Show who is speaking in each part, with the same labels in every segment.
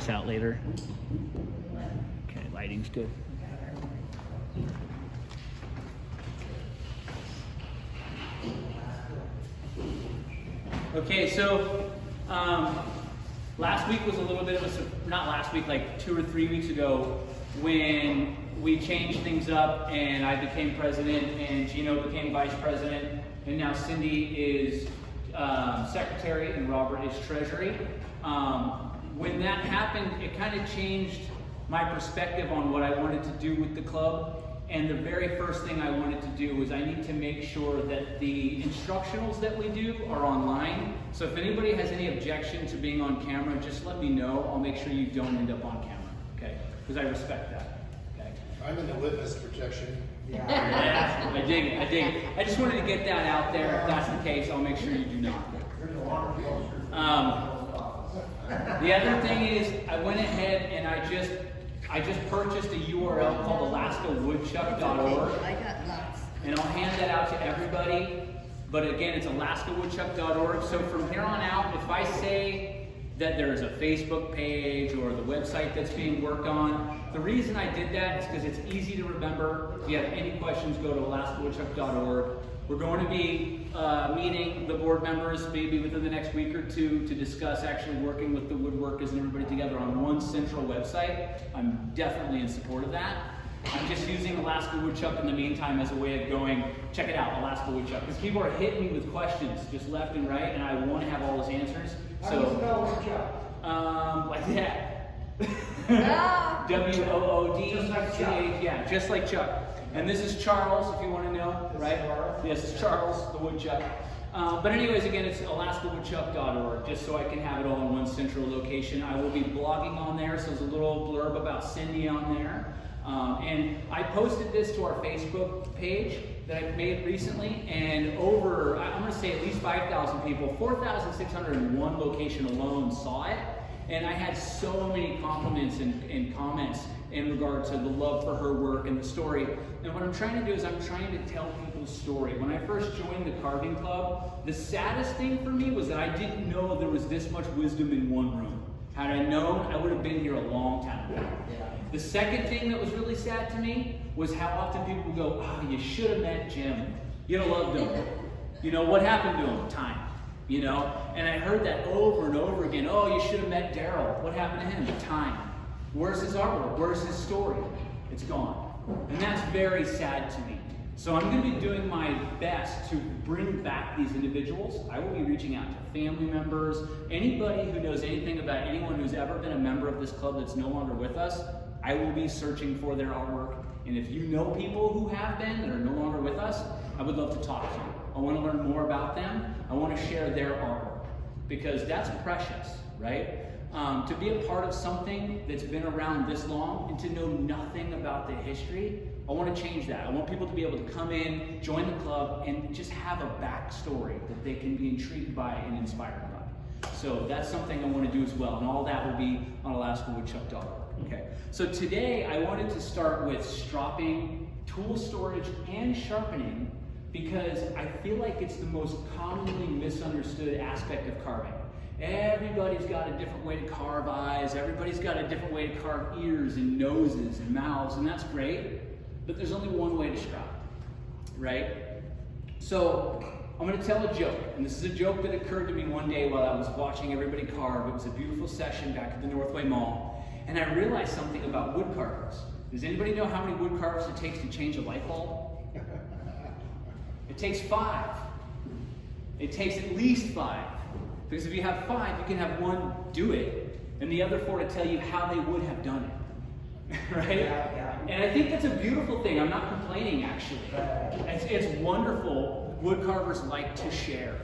Speaker 1: this out later. Okay, lighting's good. Okay, so last week was a little bit of a, not last week, like 2 or 3 weeks ago, when we changed things up and I became president and Gino became vice president, and now Cindy is secretary and Robert is treasury. When that happened, it kind of changed my perspective on what I wanted to do with the club. And the very first thing I wanted to do was I need to make sure that the instructionals that we do are online. So if anybody has any objection to being on camera, just let me know. I'll make sure you don't end up on camera, okay? Because I respect that, okay?
Speaker 2: I'm in the witness protection.
Speaker 1: Yeah, I dig it, I dig it. I just wanted to get that out there. If that's the case, I'll make sure you do not. The other thing is I went ahead and I just purchased a URL called alaskawoodchuck.org.
Speaker 3: I got lots.
Speaker 1: And I'll hand that out to everybody. But again, it's alaskawoodchuck.org. So from here on out, if I say that there's a Facebook page or the website that's being worked on, the reason I did that is because it's easy to remember. If you have any questions, go to alaskawoodchuck.org. We're going to be meeting the board members maybe within the next week or two to discuss actually working with the woodworkers and everybody together on one central website. I'm definitely in support of that. I'm just using Alaska Woodchuck in the meantime as a way of going, check it out, Alaska Woodchuck. Because people are hitting me with questions just left and right, and I want to have all those answers.
Speaker 4: How do you spell Woodchuck?
Speaker 1: Like that.
Speaker 3: Ah.
Speaker 1: W-O-O-D-C-H, yeah, just like Chuck. And this is Charles, if you want to know, right? Yes, it's Charles, the woodchuck. But anyways, again, it's alaskawoodchuck.org, just so I can have it all in one central location. I will be blogging on there, so there's a little blurb about Cindy on there. And I posted this to our Facebook page that I made recently, and over, I'm going to say at least 5,000 people, 4,601 location alone saw it. And I had so many compliments and comments in regard to the love for her work and the story. And what I'm trying to do is I'm trying to tell people's story. When I first joined the carving club, the saddest thing for me was that I didn't know there was this much wisdom in one room. Had I known, I would have been here a long time ago. The second thing that was really sad to me was how often people would go, oh, you should have met Jim. You'd have loved him. You know, what happened to him? Time. You know, and I heard that over and over again. Oh, you should have met Daryl. What happened to him? Time. Where's his artwork? Where's his story? It's gone. And that's very sad to me. So I'm going to be doing my best to bring back these individuals. I will be reaching out to family members, anybody who knows anything about anyone who's ever been a member of this club that's no longer with us. I will be searching for their artwork. And if you know people who have been that are no longer with us, I would love to talk to you. I want to learn more about them. I want to share their artwork because that's precious, right? To be a part of something that's been around this long and to know nothing about the history, I want to change that. I want people to be able to come in, join the club, and just have a backstory that they can be intrigued by and inspired by. So that's something I want to do as well, and all that will be on alaskawoodchuck.org. Okay. So today I wanted to start with stropping, tool storage, and sharpening because I feel like it's the most commonly misunderstood aspect of carving. Everybody's got a different way to carve eyes, everybody's got a different way to carve ears and noses and mouths, and that's great, but there's only one way to strop, right? So I'm going to tell a joke, and this is a joke that occurred to me one day while I was watching everybody carve. It was a beautiful session back at the Northway Mall, and I realized something about wood carvers. Does anybody know how many wood carvers it takes to change a light bulb? It takes 5. It takes at least 5. Because if you have 5, you can have one do it, and the other 4 to tell you how they would have done it. Right?
Speaker 4: Yeah.
Speaker 1: And I think that's a beautiful thing. I'm not complaining, actually. It's wonderful. Wood carvers like to share.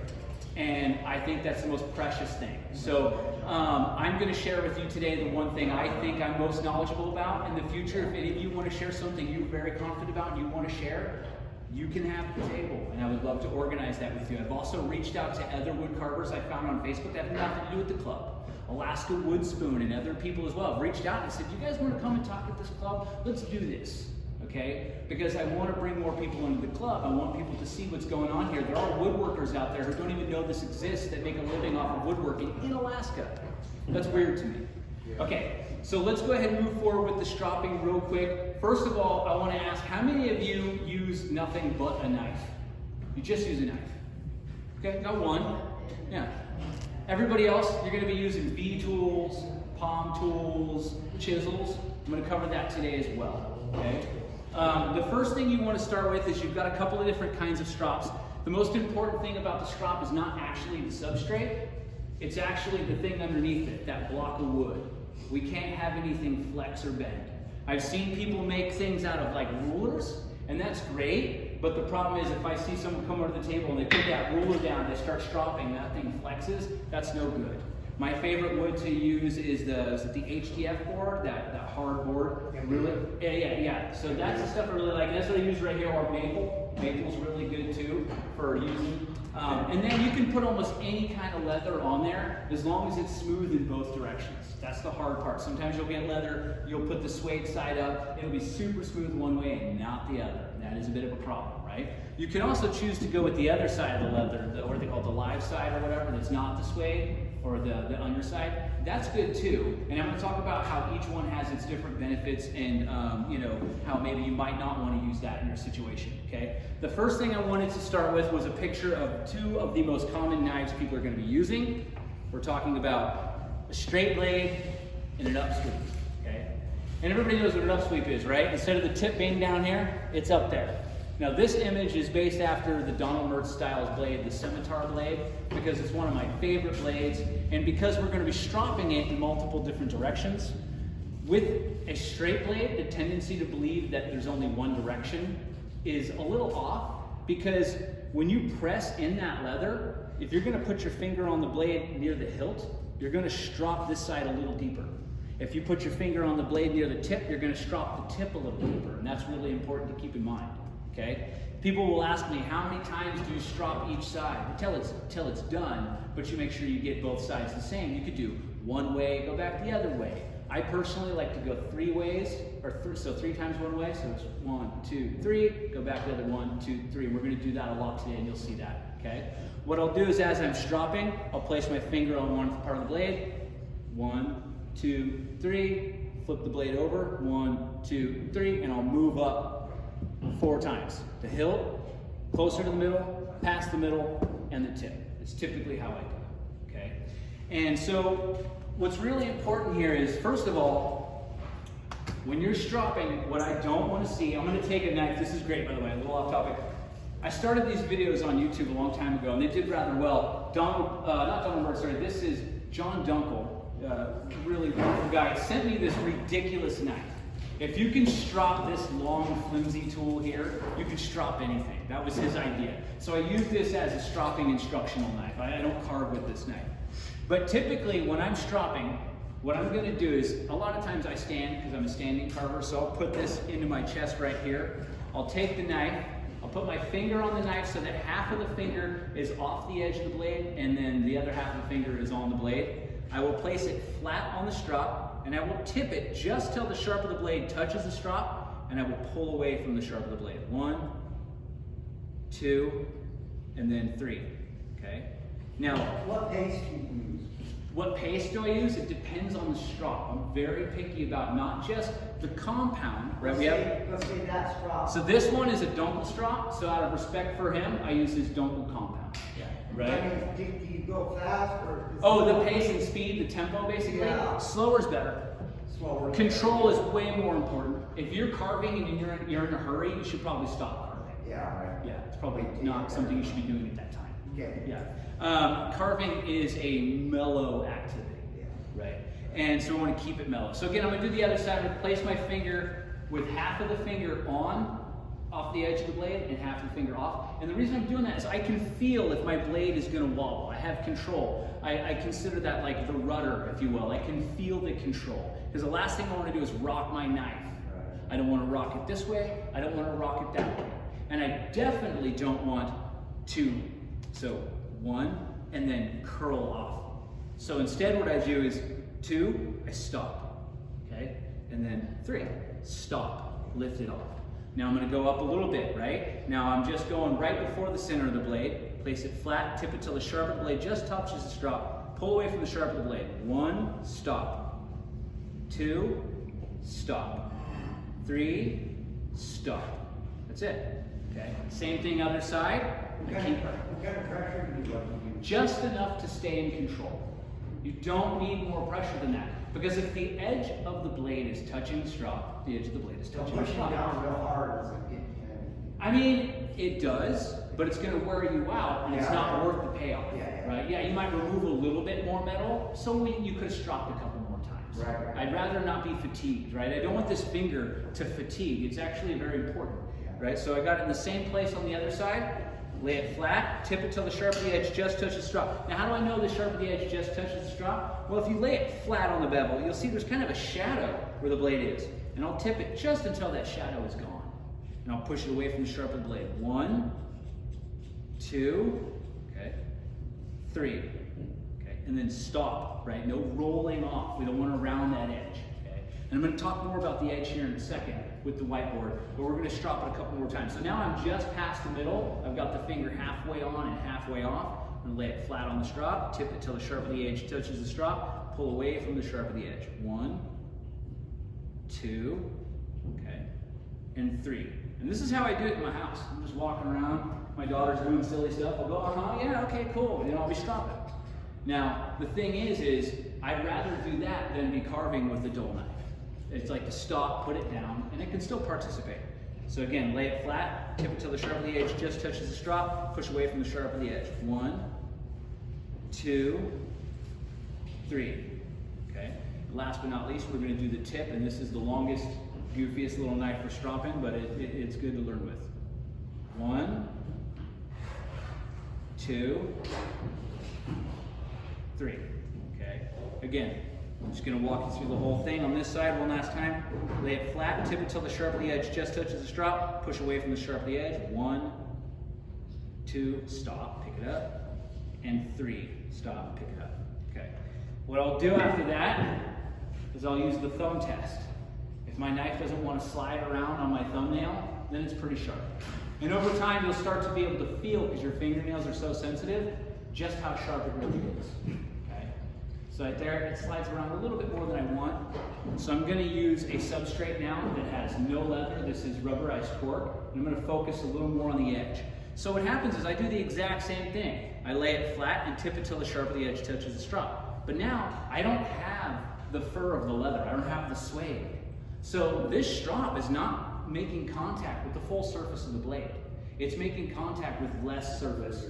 Speaker 1: And I think that's the most precious thing. So I'm going to share with you today the one thing I think I'm most knowledgeable about. In the future, if any of you want to share something you're very confident about and you want to share, you can have the table, and I would love to organize that with you. I've also reached out to other wood carvers I found on Facebook that have nothing to do with the club. Alaska Wood Spoon and other people as well have reached out and said, you guys want to come and talk at this club? Let's do this, okay? Because I want to bring more people into the club. I want people to see what's going on here. There are woodworkers out there who don't even know this exists that make a living off of woodworking in Alaska. That's weird to me. Okay, so let's go ahead and move forward with the stropping real quick. First of all, I want to ask, how many of you use nothing but a knife? You just use a knife. Okay, got one. Yeah. Everybody else, you're going to be using V-tools, palm tools, chisels. I'm going to cover that today as well. Okay. The first thing you want to start with is you've got a couple of different kinds of strops. The most important thing about the strop is not actually the substrate. It's actually the thing underneath it, that block of wood. We can't have anything flex or bend. I've seen people make things out of like rulers, and that's great, but the problem is if I see someone come over the table and they put that ruler down, they start stropping, that thing flexes, that's no good. My favorite wood to use is the HDF board, that hard board. Really, yeah. So that's the stuff I really like. And that's what I use right here, or maple. Maple's really good too for using. And then you can put almost any kind of leather on there as long as it's smooth in both directions. That's the hard part. Sometimes you'll get leather, you'll put the suede side up, it'll be super smooth one way and not the other. And that is a bit of a problem, right? You can also choose to go with the other side of the leather, what they call the live side or whatever, that's not the suede, or the underside. That's good too. And I'm going to talk about how each one has its different benefits and you know, how maybe you might not want to use that in your situation, okay? The first thing I wanted to start with was a picture of two of the most common knives people are going to be using. We're talking about a straight blade and an upsweep, okay? And everybody knows what an upsweep is, right? Instead of the tip being down here, it's up there. Now this image is based after the Donald Mertz styles blade, the scimitar blade, because it's one of my favorite blades, and because we're going to be stropping it in multiple different directions. With a straight blade, the tendency to believe that there's only one direction is a little off, because when you press in that leather, if you're going to put your finger on the blade near the hilt, you're going to strop this side a little deeper. If you put your finger on the blade near the tip, you're going to strop the tip a little deeper, and that's really important to keep in mind. Okay? People will ask me, how many times do you strop each side? Until it's done, but you make sure you get both sides the same. You could do one way, go back the other way. I personally like to go 3 ways, so 3 times one way, so it's 1, 2, 3, go back the other 1, 2, 3. We're going to do that a lot today, and you'll see that, okay? What I'll do is as I'm stropping, I'll place my finger on one part of the blade, 1, 2, 3, flip the blade over, 1, 2, 3, and I'll move up 4 times. The hilt, closer to the middle, past the middle, and the tip. It's typically how I do it, okay? And so what's really important here is, first of all, when you're stropping, what I don't want to see, I'm going to take a knife. This is great, by the way, a little off topic. I started these videos on YouTube a long time ago, and they did rather well. Not Donald Mertz, sorry, this is John Dunkel, really wonderful guy, sent me this ridiculous knife. If you can strop this long, flimsy tool here, you can strop anything. That was his idea. So I use this as a stropping instructional knife. I don't carve with this knife. But typically, when I'm stropping, what I'm going to do is, a lot of times I stand, because I'm a standing carver, so I'll put this into my chest right here. I'll take the knife, I'll put my finger on the knife so that half of the finger is off the edge of the blade, and then the other half of the finger is on the blade. I will place it flat on the strop, and I will tip it just till the sharp of the blade touches the strop, and I will pull away from the sharp of the blade. 1, 2, and then 3, okay? Now,
Speaker 4: What paste do you use?
Speaker 1: what paste do I use? It depends on the strop. I'm very picky about not just the compound, right?
Speaker 4: Let's say that strop.
Speaker 1: So this one is a Dunkel strop, so out of respect for him, I use his Dunkel compound, right?
Speaker 4: I mean, do you go fast or?
Speaker 1: Oh, the pace and speed, the tempo basically?
Speaker 4: Yeah.
Speaker 1: Slower is better.
Speaker 4: Slower.
Speaker 1: Control is way more important. If you're carving and you're in a hurry, you should probably stop carving.
Speaker 4: Yeah, right.
Speaker 1: Yeah, it's probably not something you should be doing at that time.
Speaker 4: Okay.
Speaker 1: Yeah. Carving is a mellow activity, right? And so I want to keep it mellow. So again, I'm going to do the other side. I'm going to place my finger with half of the finger off the edge of the blade and half the finger off. And the reason I'm doing that is I can feel if my blade is going to wobble. I have control. I consider that like the rudder, if you will. I can feel the control. Because the last thing I want to do is rock my knife. I don't want to rock it this way. I don't want to rock it that way. And I definitely don't want to, so 1, and then curl off. So instead what I do is 2, I stop, okay? And then 3, stop, lift it off. Now I'm going to go up a little bit, right? Now I'm just going right before the center of the blade, place it flat, tip it till the sharp of the blade just touches the strop, pull away from the sharp of the blade. 1, stop. 2, stop. 3, stop. That's it. Okay. Same thing other side.
Speaker 4: What kind of pressure do you want to use?
Speaker 1: Just enough to stay in control. You don't need more pressure than that. Because if the edge of the blade is touching the strop, the edge of the blade is touching the
Speaker 4: Pushing
Speaker 1: strop.
Speaker 4: down real hard is like
Speaker 1: I mean, it does, but it's going to wear you out, and it's not worth the payoff, right? Yeah, you might remove a little bit more metal, so you could have stropped a couple more times.
Speaker 4: Right.
Speaker 1: I'd rather not be fatigued, right? I don't want this finger to fatigue. It's actually very important, right? So I got it in the same place on the other side. Lay it flat, tip it till the sharp of the edge just touches the strop. Now, how do I know the sharp of the edge just touches the strop? Well, if you lay it flat on the bevel, you'll see there's kind of a shadow where the blade is. And I'll tip it just until that shadow is gone. And I'll push it away from the sharp of the blade. 1, 2, okay, 3, okay, and then stop, right? No rolling off. We don't want to round that edge, okay? And I'm going to talk more about the edge here in a second with the whiteboard, but we're going to strop it a couple more times. So now I'm just past the middle. I've got the finger halfway on and halfway off. I'm going to lay it flat on the strop, tip it till the sharp of the edge touches the strop, pull away from the sharp of the edge. 1, 2, okay, and 3. And this is how I do it in my house. I'm just walking around, my daughter's doing silly stuff. I'll go, yeah, okay, cool, and then I'll be stropping. Now, the thing is I'd rather do that than be carving with a dull knife. It's like to stop, put it down, and it can still participate. So again, lay it flat, tip it till the sharp of the edge just touches the strop, push away from the sharp of the edge. 1, 2, 3, okay? Last but not least, we're gonna do the tip, and this is the longest, goofiest little knife for stropping, but it's good to learn with. 1, 2, 3, okay? Again, I'm just gonna walk you through the whole thing on this side one last time. Lay it flat, tip it till the sharp of the edge just touches the strop, push away from the sharp of the edge. 1, 2, stop, pick it up, and 3, stop, pick it up, okay? What I'll do after that is I'll use the thumb test. If my knife doesn't want to slide around on my thumbnail, then it's pretty sharp. And over time, you'll start to be able to feel, because your fingernails are so sensitive, just how sharp it really is. Okay? So right there, it slides around a little bit more than I want. So I'm going to use a substrate now that has no leather. This is rubberized cork. And I'm going to focus a little more on the edge. So what happens is I do the exact same thing. I lay it flat and tip it till the sharp of the edge touches the strop. But now, I don't have the fur of the leather. I don't have the suede. So this strop is not making contact with the full surface of the blade. It's making contact with less surface.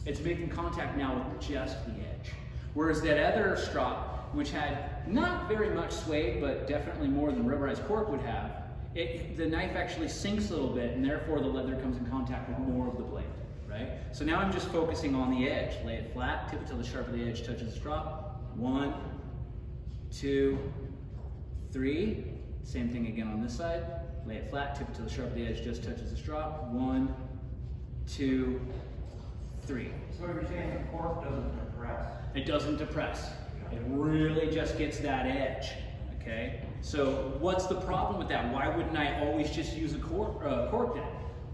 Speaker 1: It's making contact now with just the edge. Whereas that other strop, which had not very much suede, but definitely more than rubberized cork would have, the knife actually sinks a little bit, and therefore the leather comes in contact with more of the blade, right? So now I'm just focusing on the edge. Lay it flat, tip it till the sharp of the edge touches the strop. 1, 2, 3. Same thing again on this side. Lay it flat, tip it till the sharp of the edge just touches the strop. 1, 2, 3.
Speaker 4: So you're saying the cork doesn't depress?
Speaker 1: It doesn't depress. It really just gets that edge, okay? So what's the problem with that? Why wouldn't I always just use a cork then?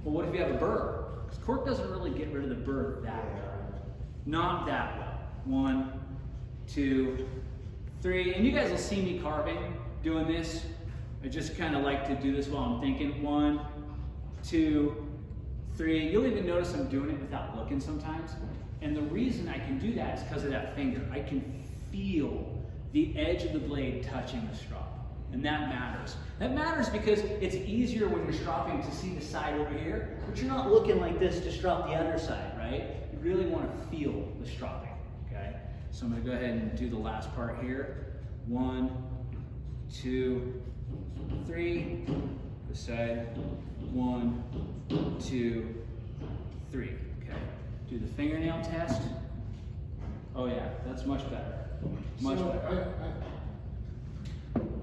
Speaker 1: Well, what if you have a burr? Because cork doesn't really get rid of the burr that well. Not that well. 1, 2, 3. And you guys will see me carving, doing this. I just kind of like to do this while I'm thinking. 1, 2, 3. You'll even notice I'm doing it without looking sometimes. And the reason I can do that is because of that finger. I can feel the edge of the blade touching the strop. And that matters. That matters because it's easier when you're stropping to see the side over here, but you're not looking like this to strop the other side, right? You really want to feel the stropping, okay? So I'm going to go ahead and do the last part here. 1, 2, 3. This side. 1, 2, 3. Okay. Do the fingernail test. Oh yeah, that's much better. Much better.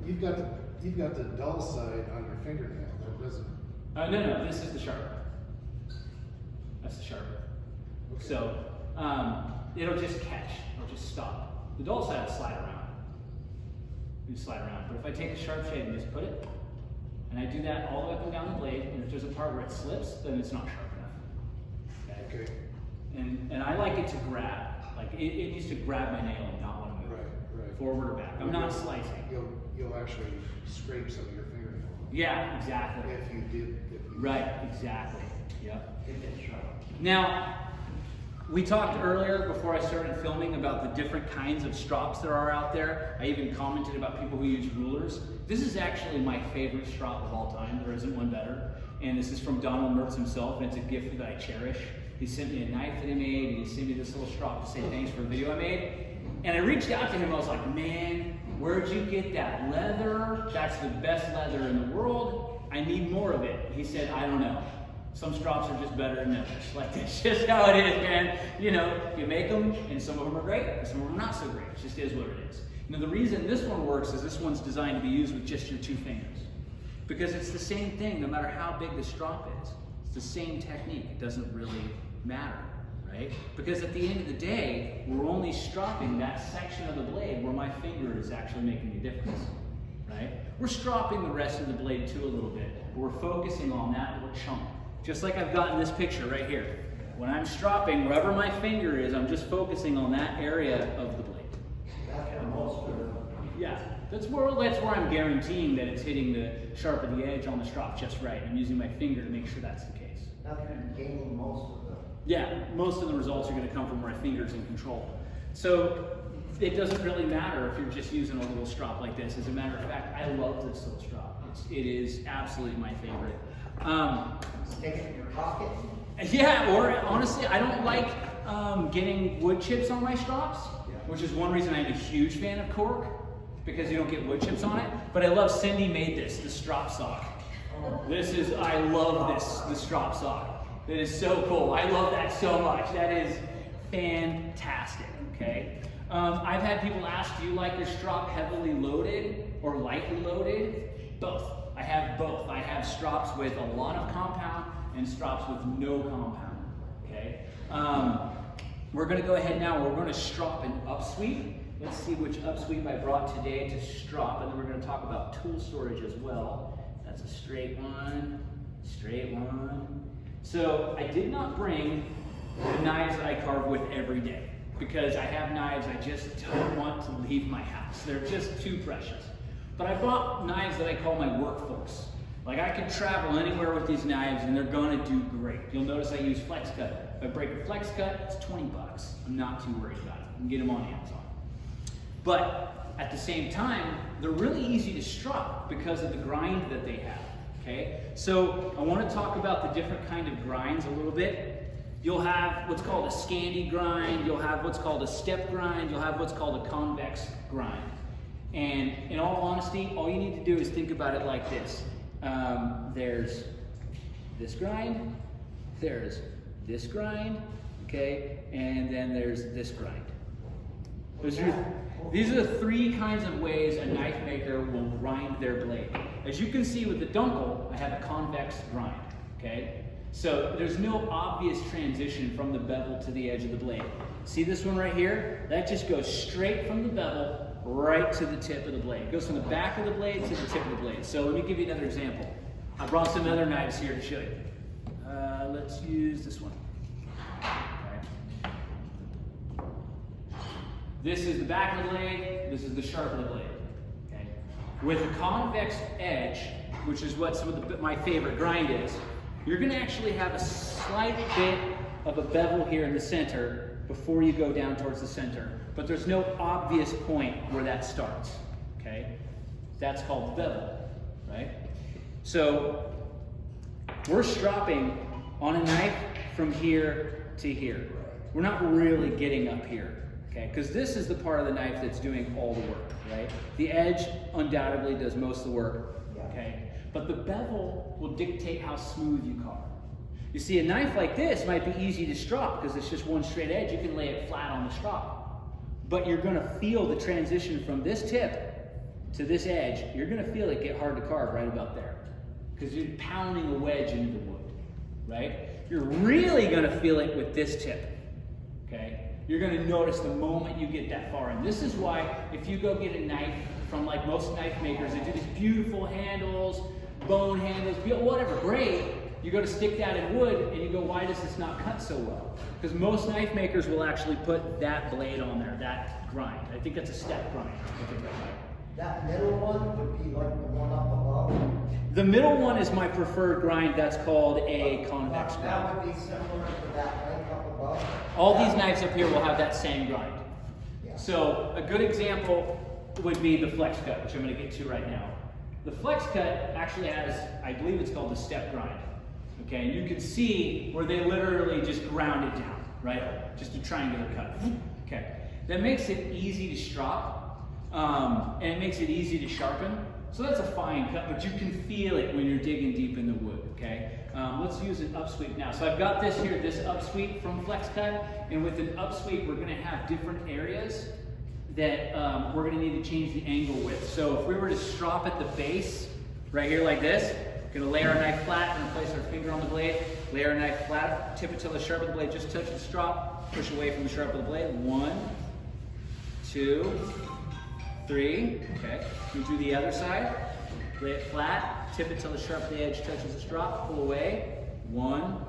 Speaker 2: You've got the dull side on your fingernail. That doesn't.
Speaker 1: No, this is the sharp. That's the sharp.
Speaker 2: Okay.
Speaker 1: So it'll just catch. It'll just stop. The dull side will slide around. You slide around. But if I take a sharp shade and just put it, and I do that all the way up and down the blade, and if there's a part where it slips, then it's not sharp enough.
Speaker 2: Okay.
Speaker 1: And I like it to grab. Like it needs to grab my nail and not want to move
Speaker 2: Right.
Speaker 1: forward or back. I'm not slicing.
Speaker 2: You'll actually scrape some of your fingernail.
Speaker 1: Yeah, exactly.
Speaker 2: If you did.
Speaker 1: Right, exactly. Yep.
Speaker 4: If it's sharp.
Speaker 1: Now, we talked earlier before I started filming about the different kinds of strops there are out there. I even commented about people who use rulers. This is actually my favorite strop of all time. There isn't one better. And this is from Donald Mertz himself, and it's a gift that I cherish. He sent me a knife that he made, and he sent me this little strop to say thanks for a video I made. And I reached out to him, I was like, man, where'd you get that leather? That's the best leather in the world. I need more of it. He said, I don't know. Some strops are just better than others. Like, that's just how it is, man. You know, you make them, and some of them are great, and some of them are not so great. It just is what it is. Now, the reason this one works is this one's designed to be used with just your 2 fingers. Because it's the same thing, no matter how big the strop is. It's the same technique. It doesn't really matter, right? Because at the end of the day, we're only stropping that section of the blade where my finger is actually making a difference, right? We're stropping the rest of the blade too a little bit, but we're focusing on that little chunk. Just like I've got in this picture right here. When I'm stropping, wherever my finger is, I'm just focusing on that area of the blade.
Speaker 4: That's where most of them.
Speaker 1: Yeah, that's where I'm guaranteeing that it's hitting the sharp of the edge on the strop just right. I'm using my finger to make sure that's the case.
Speaker 4: That's where you're gaining most of them.
Speaker 1: Yeah, most of the results are going to come from where my finger's in control. So it doesn't really matter if you're just using a little strop like this. As a matter of fact, I love this little strop. It is absolutely my favorite.
Speaker 4: Stick it in your pocket.
Speaker 1: Yeah, or honestly, I don't like getting wood chips on my strops, which is one reason I'm a huge fan of cork, because you don't get wood chips on it. But I love Cindy made this, the strop sock. I love this, the strop sock. That is so cool. I love that so much. That is fantastic, okay? I've had people ask, do you like your strop heavily loaded or lightly loaded? Both. I have both. I have strops with a lot of compound and strops with no compound, okay? We're gonna go ahead now, we're gonna strop an upsweep. Let's see which upsweep I brought today to strop, and then we're gonna talk about tool storage as well. That's a straight one, straight one. So I did not bring the knives that I carve with every day, because I have knives I just don't want to leave my house. They're just too precious. But I bought knives that I call my workforce. Like, I can travel anywhere with these knives and they're gonna do great. You'll notice I use flex cut. If I break a flex cut, it's 20 bucks. I'm not too worried about it. You can get them on Amazon. But at the same time, they're really easy to strop because of the grind that they have, okay? So I wanna talk about the different kind of grinds a little bit. You'll have what's called a Scandi grind, you'll have what's called a step grind, you'll have what's called a convex grind. And in all honesty, all you need to do is think about it like this. There's this grind, there's this grind, okay, and then there's this grind. These are the 3 kinds of ways a knife maker will grind their blade. As you can see with the dunkel, I have a convex grind, okay? So there's no obvious transition from the bevel to the edge of the blade. See this one right here? That just goes straight from the bevel right to the tip of the blade. It goes from the back of the blade to the tip of the blade. So let me give you another example. I brought some other knives here to show you. Let's use this one. Okay. This is the back of the blade, this is the sharp of the blade. Okay. With a convex edge, which is what some of my favorite grind is, you're gonna actually have a slight bit of a bevel here in the center before you go down towards the center. But there's no obvious point where that starts, okay? That's called the bevel, right? So we're stropping on a knife from here to here. We're not really getting up here, okay? Because this is the part of the knife that's doing all the work, right? The edge undoubtedly does most of the work, okay? But the bevel will dictate how smooth you carve. You see, a knife like this might be easy to strop because it's just one straight edge. You can lay it flat on the strop. But you're gonna feel the transition from this tip to this edge. You're gonna feel it get hard to carve right about there because you're pounding a wedge into the wood, right? You're really gonna feel it with this tip, okay? You're gonna notice the moment you get that far in. This is why if you go get a knife from like most knife makers, they do these beautiful handles, bone handles, whatever, great. You go to stick that in wood and you go, why does this not cut so well? Because most knife makers will actually put that blade on there, that grind. I think that's a step grind.
Speaker 4: That middle one would be like the one up above.
Speaker 1: The middle one is my preferred grind. That's called a convex grind.
Speaker 4: That would be similar to that knife up above.
Speaker 1: All these knives up here will have that same grind.
Speaker 4: Yeah.
Speaker 1: So a good example would be the flex cut, which I'm going to get to right now. The flex cut actually has, I believe it's called the step grind. Okay, and you can see where they literally just ground it down, right? Just a triangular cut. Okay, that makes it easy to strop, and it makes it easy to sharpen. So that's a fine cut, but you can feel it when you're digging deep in the wood, okay? Let's use an upsweep now. So I've got this here, this upsweep from Flex Cut, and with an upsweep, we're gonna have different areas that we're gonna need to change the angle with. So if we were to strop at the base, right here like this, we're gonna lay our knife flat, and place our finger on the blade, lay our knife flat, tip it till the sharp of the blade just touches the strop, push away from the sharp of the blade. 1, 2, 3, okay. We do the other side, lay it flat, tip it till the sharp of the edge touches the strop, pull away. 1,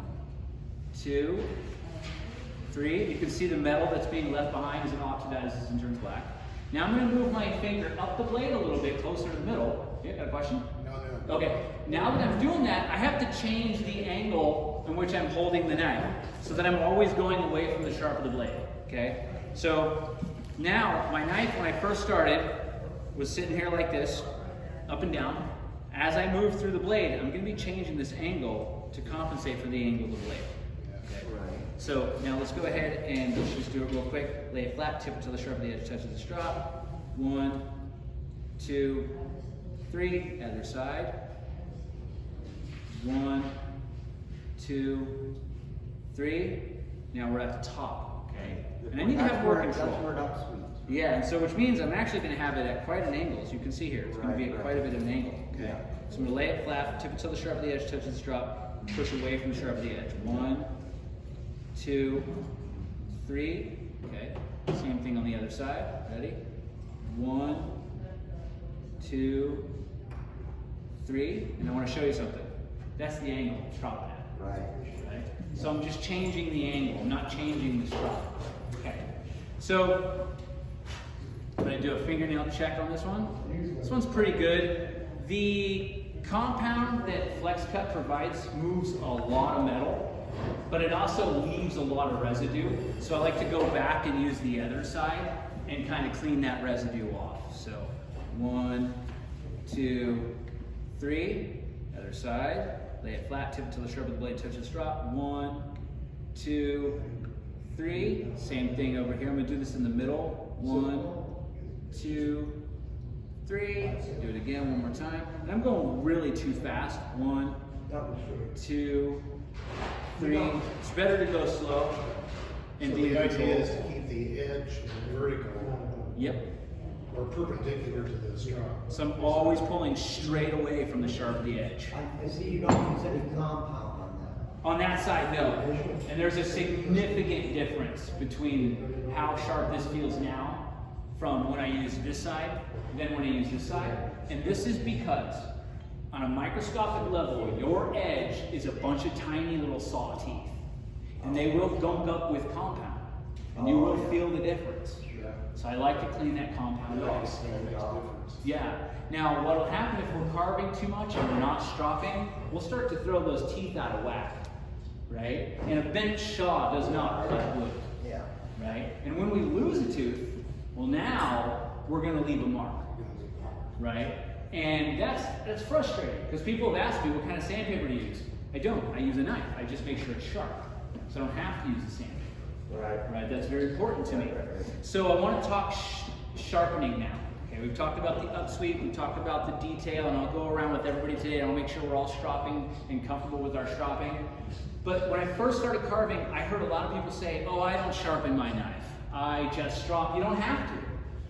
Speaker 1: 2, 3. You can see the metal that's being left behind as it oxidizes and turns black. Now I'm going to move my finger up the blade a little bit closer to the middle. Yeah, got a question?
Speaker 2: No.
Speaker 1: Okay, now that I'm doing that, I have to change the angle in which I'm holding the knife so that I'm always going away from the sharp of the blade, okay? So now my knife, when I first started, was sitting here like this, up and down. As I move through the blade, I'm going to be changing this angle to compensate for the angle of the blade. Okay.
Speaker 4: Right.
Speaker 1: So now let's go ahead and let's just do it real quick. Lay it flat, tip it till the sharp of the edge touches the strop. 1, 2, 3. Other side. 1, 2, 3. Now we're at the top. Okay. And I need to have more control.
Speaker 4: That's where it upsweeps.
Speaker 1: Yeah, and so which means I'm actually going to have it at quite an angle, as you can see here. It's going to be at
Speaker 4: Right.
Speaker 1: quite a bit of an angle. Okay.
Speaker 4: Yeah.
Speaker 1: So I'm going to lay it flat, tip it till the sharp of the edge touches the strop, push away from the sharp of the edge. 1, 2, 3. Okay. Same thing on the other side. Ready? 1, 2, 3. And I want to show you something. That's the angle I'm stropping at.
Speaker 4: Right.
Speaker 1: Right? So I'm just changing the angle, I'm not changing the strop. Okay. So I'm going to do a fingernail check on this one. This one's pretty good. The compound that Flex Cut provides moves a lot of metal, but it also leaves a lot of residue. So I like to go back and use the other side and kind of clean that residue off. So 1, 2, 3. Other side. Lay it flat, tip it till the sharp of the blade touches the strop. 1, 2, 3. Same thing over here. I'm going to do this in the middle. 1, 2, 3. Do it again one more time. And I'm going really too fast. 1, 2, 3. It's better to go slow and
Speaker 2: So
Speaker 1: be
Speaker 2: the
Speaker 1: in
Speaker 2: idea is
Speaker 1: control.
Speaker 2: to keep the edge vertical
Speaker 1: Yep.
Speaker 2: or perpendicular to the strop.
Speaker 1: So I'm always pulling straight away from the sharp of the edge.
Speaker 4: I see you don't use any compound on that.
Speaker 1: On that side, no. And there's a significant difference between how sharp this feels now from when I use this side than when I use this side. And this is because on a microscopic level, your edge is a bunch of tiny little saw teeth. And they will gunk up with compound. And you will feel the difference.
Speaker 2: Yeah.
Speaker 1: So I like to clean that compound
Speaker 2: That
Speaker 1: off.
Speaker 2: makes a difference.
Speaker 1: Yeah. Now, what will happen if we're carving too much and we're not stropping? We'll start to throw those teeth out of whack, right? And a bent saw does not cut wood,
Speaker 4: Yeah.
Speaker 1: right? And when we lose a tooth, well, now we're going to leave a mark, right? And that's frustrating because people have asked me what kind of sandpaper to use. I don't. I use a knife. I just make sure it's sharp, so I don't have to use a sandpaper. Right, that's very important to me. So I want to talk sharpening now. Okay, we've talked about the upsweep, we've talked about the detail, and I'll go around with everybody today. I'll make sure we're all stropping and comfortable with our stropping. But when I first started carving, I heard a lot of people say, "Oh, I don't sharpen my knife. I just strop." You don't have to.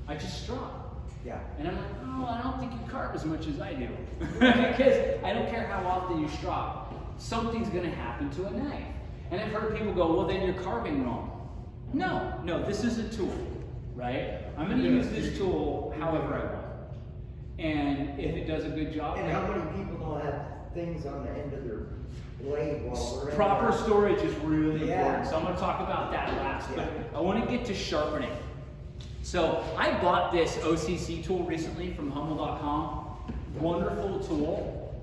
Speaker 1: I just strop.
Speaker 4: Yeah.
Speaker 1: And I'm like, "Oh, I don't think you carve as much as I do," because I don't care how often you strop. Something's going to happen to a knife. And I've heard people go, "Well, then you're carving wrong." No, this is a tool, right? I'm going to use this tool however I want. And if it does a good job,
Speaker 4: And how many people don't have things on the end of their blade while we're in
Speaker 1: proper
Speaker 4: there?
Speaker 1: storage is really
Speaker 4: Yeah.
Speaker 1: important. So I'm going to talk about that last. But
Speaker 4: Yeah.
Speaker 1: I want to get to sharpening. So I bought this OCC tool recently from Hummel.com. Wonderful tool.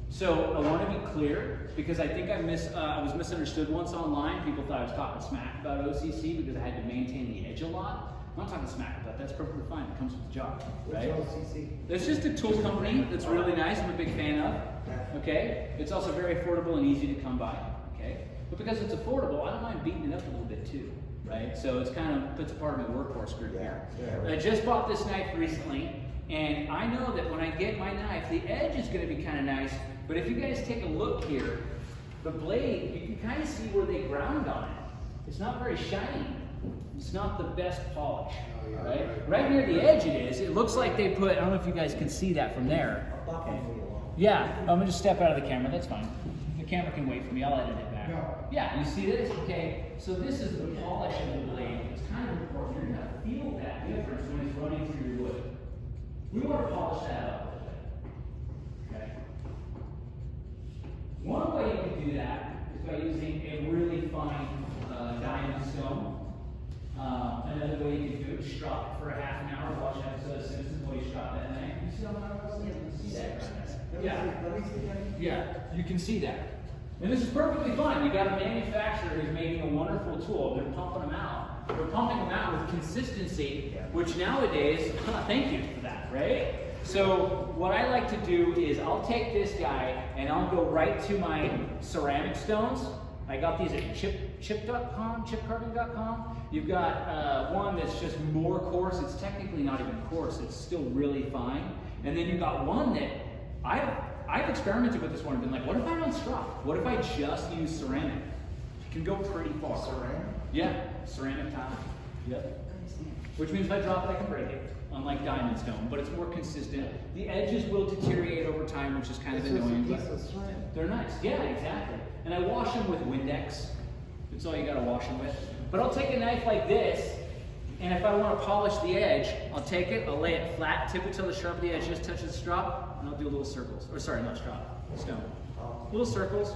Speaker 1: So I want to be clear because I think I was misunderstood once online. People thought I was talking smack about OCC because I had to maintain the edge a lot. I'm not talking smack about that. That's perfectly fine. It comes with the job, right?
Speaker 4: What's LCC?
Speaker 1: It's just a tool company that's really nice. I'm a big fan of. Okay. It's also very affordable and easy to come by. Okay. But because it's affordable, I don't mind beating it up a little bit too, right? So it's kind of puts a part of my workhorse group here.
Speaker 4: Yeah.
Speaker 1: I just bought this knife recently, and I know that when I get my knife, the edge is going to be kind of nice. But if you guys take a look here, the blade, you can kind of see where they ground on it. It's not very shiny. It's not the best polish, right? Right near the edge it is. It looks like they put, I don't know if you guys can see that from there. Okay. Yeah, I'm gonna just step out of the camera, that's fine. The camera can wait for me, I'll edit it back. Yeah, you see this? Okay, so this is the polish of the blade. It's kind of important. You're gonna feel that difference when it's running through your wood. We want to polish that up a little bit. Okay. One way you can do that is by using a really fine diamond stone. Another way you can do it is strop it for a half an hour. Watch episode of Simpsons while you strop that knife. You see how much you can see that? Yeah.
Speaker 4: Let me see that.
Speaker 1: Yeah, you can see that. And this is perfectly fine. You got a manufacturer who's making a wonderful tool. They're pumping them out. They're pumping them out with consistency, which nowadays, thank you for that, right? So what I like to do is I'll take this guy and I'll go right to my ceramic stones. I got these at chipcarving.com. You've got one that's just more coarse. It's technically not even coarse. It's still really fine. And then you've got one that I've experimented with this one and been like, what if I don't strop? What if I just use ceramic? You can go pretty far.
Speaker 4: Ceramic?
Speaker 1: Yeah, ceramic tile. Yep. Which means if I drop it, I can break it. Unlike diamond stone, but it's more consistent. The edges will deteriorate over time, which is kind of annoying. But they're nice. Yeah, exactly. And I wash them with Windex. That's all you gotta wash them with. But I'll take a knife like this, and if I want to polish the edge, I'll take it, I'll lay it flat, tip it till the sharp of the edge just touches the strop, and I'll do little circles. Or sorry, not strop, stone. Little circles,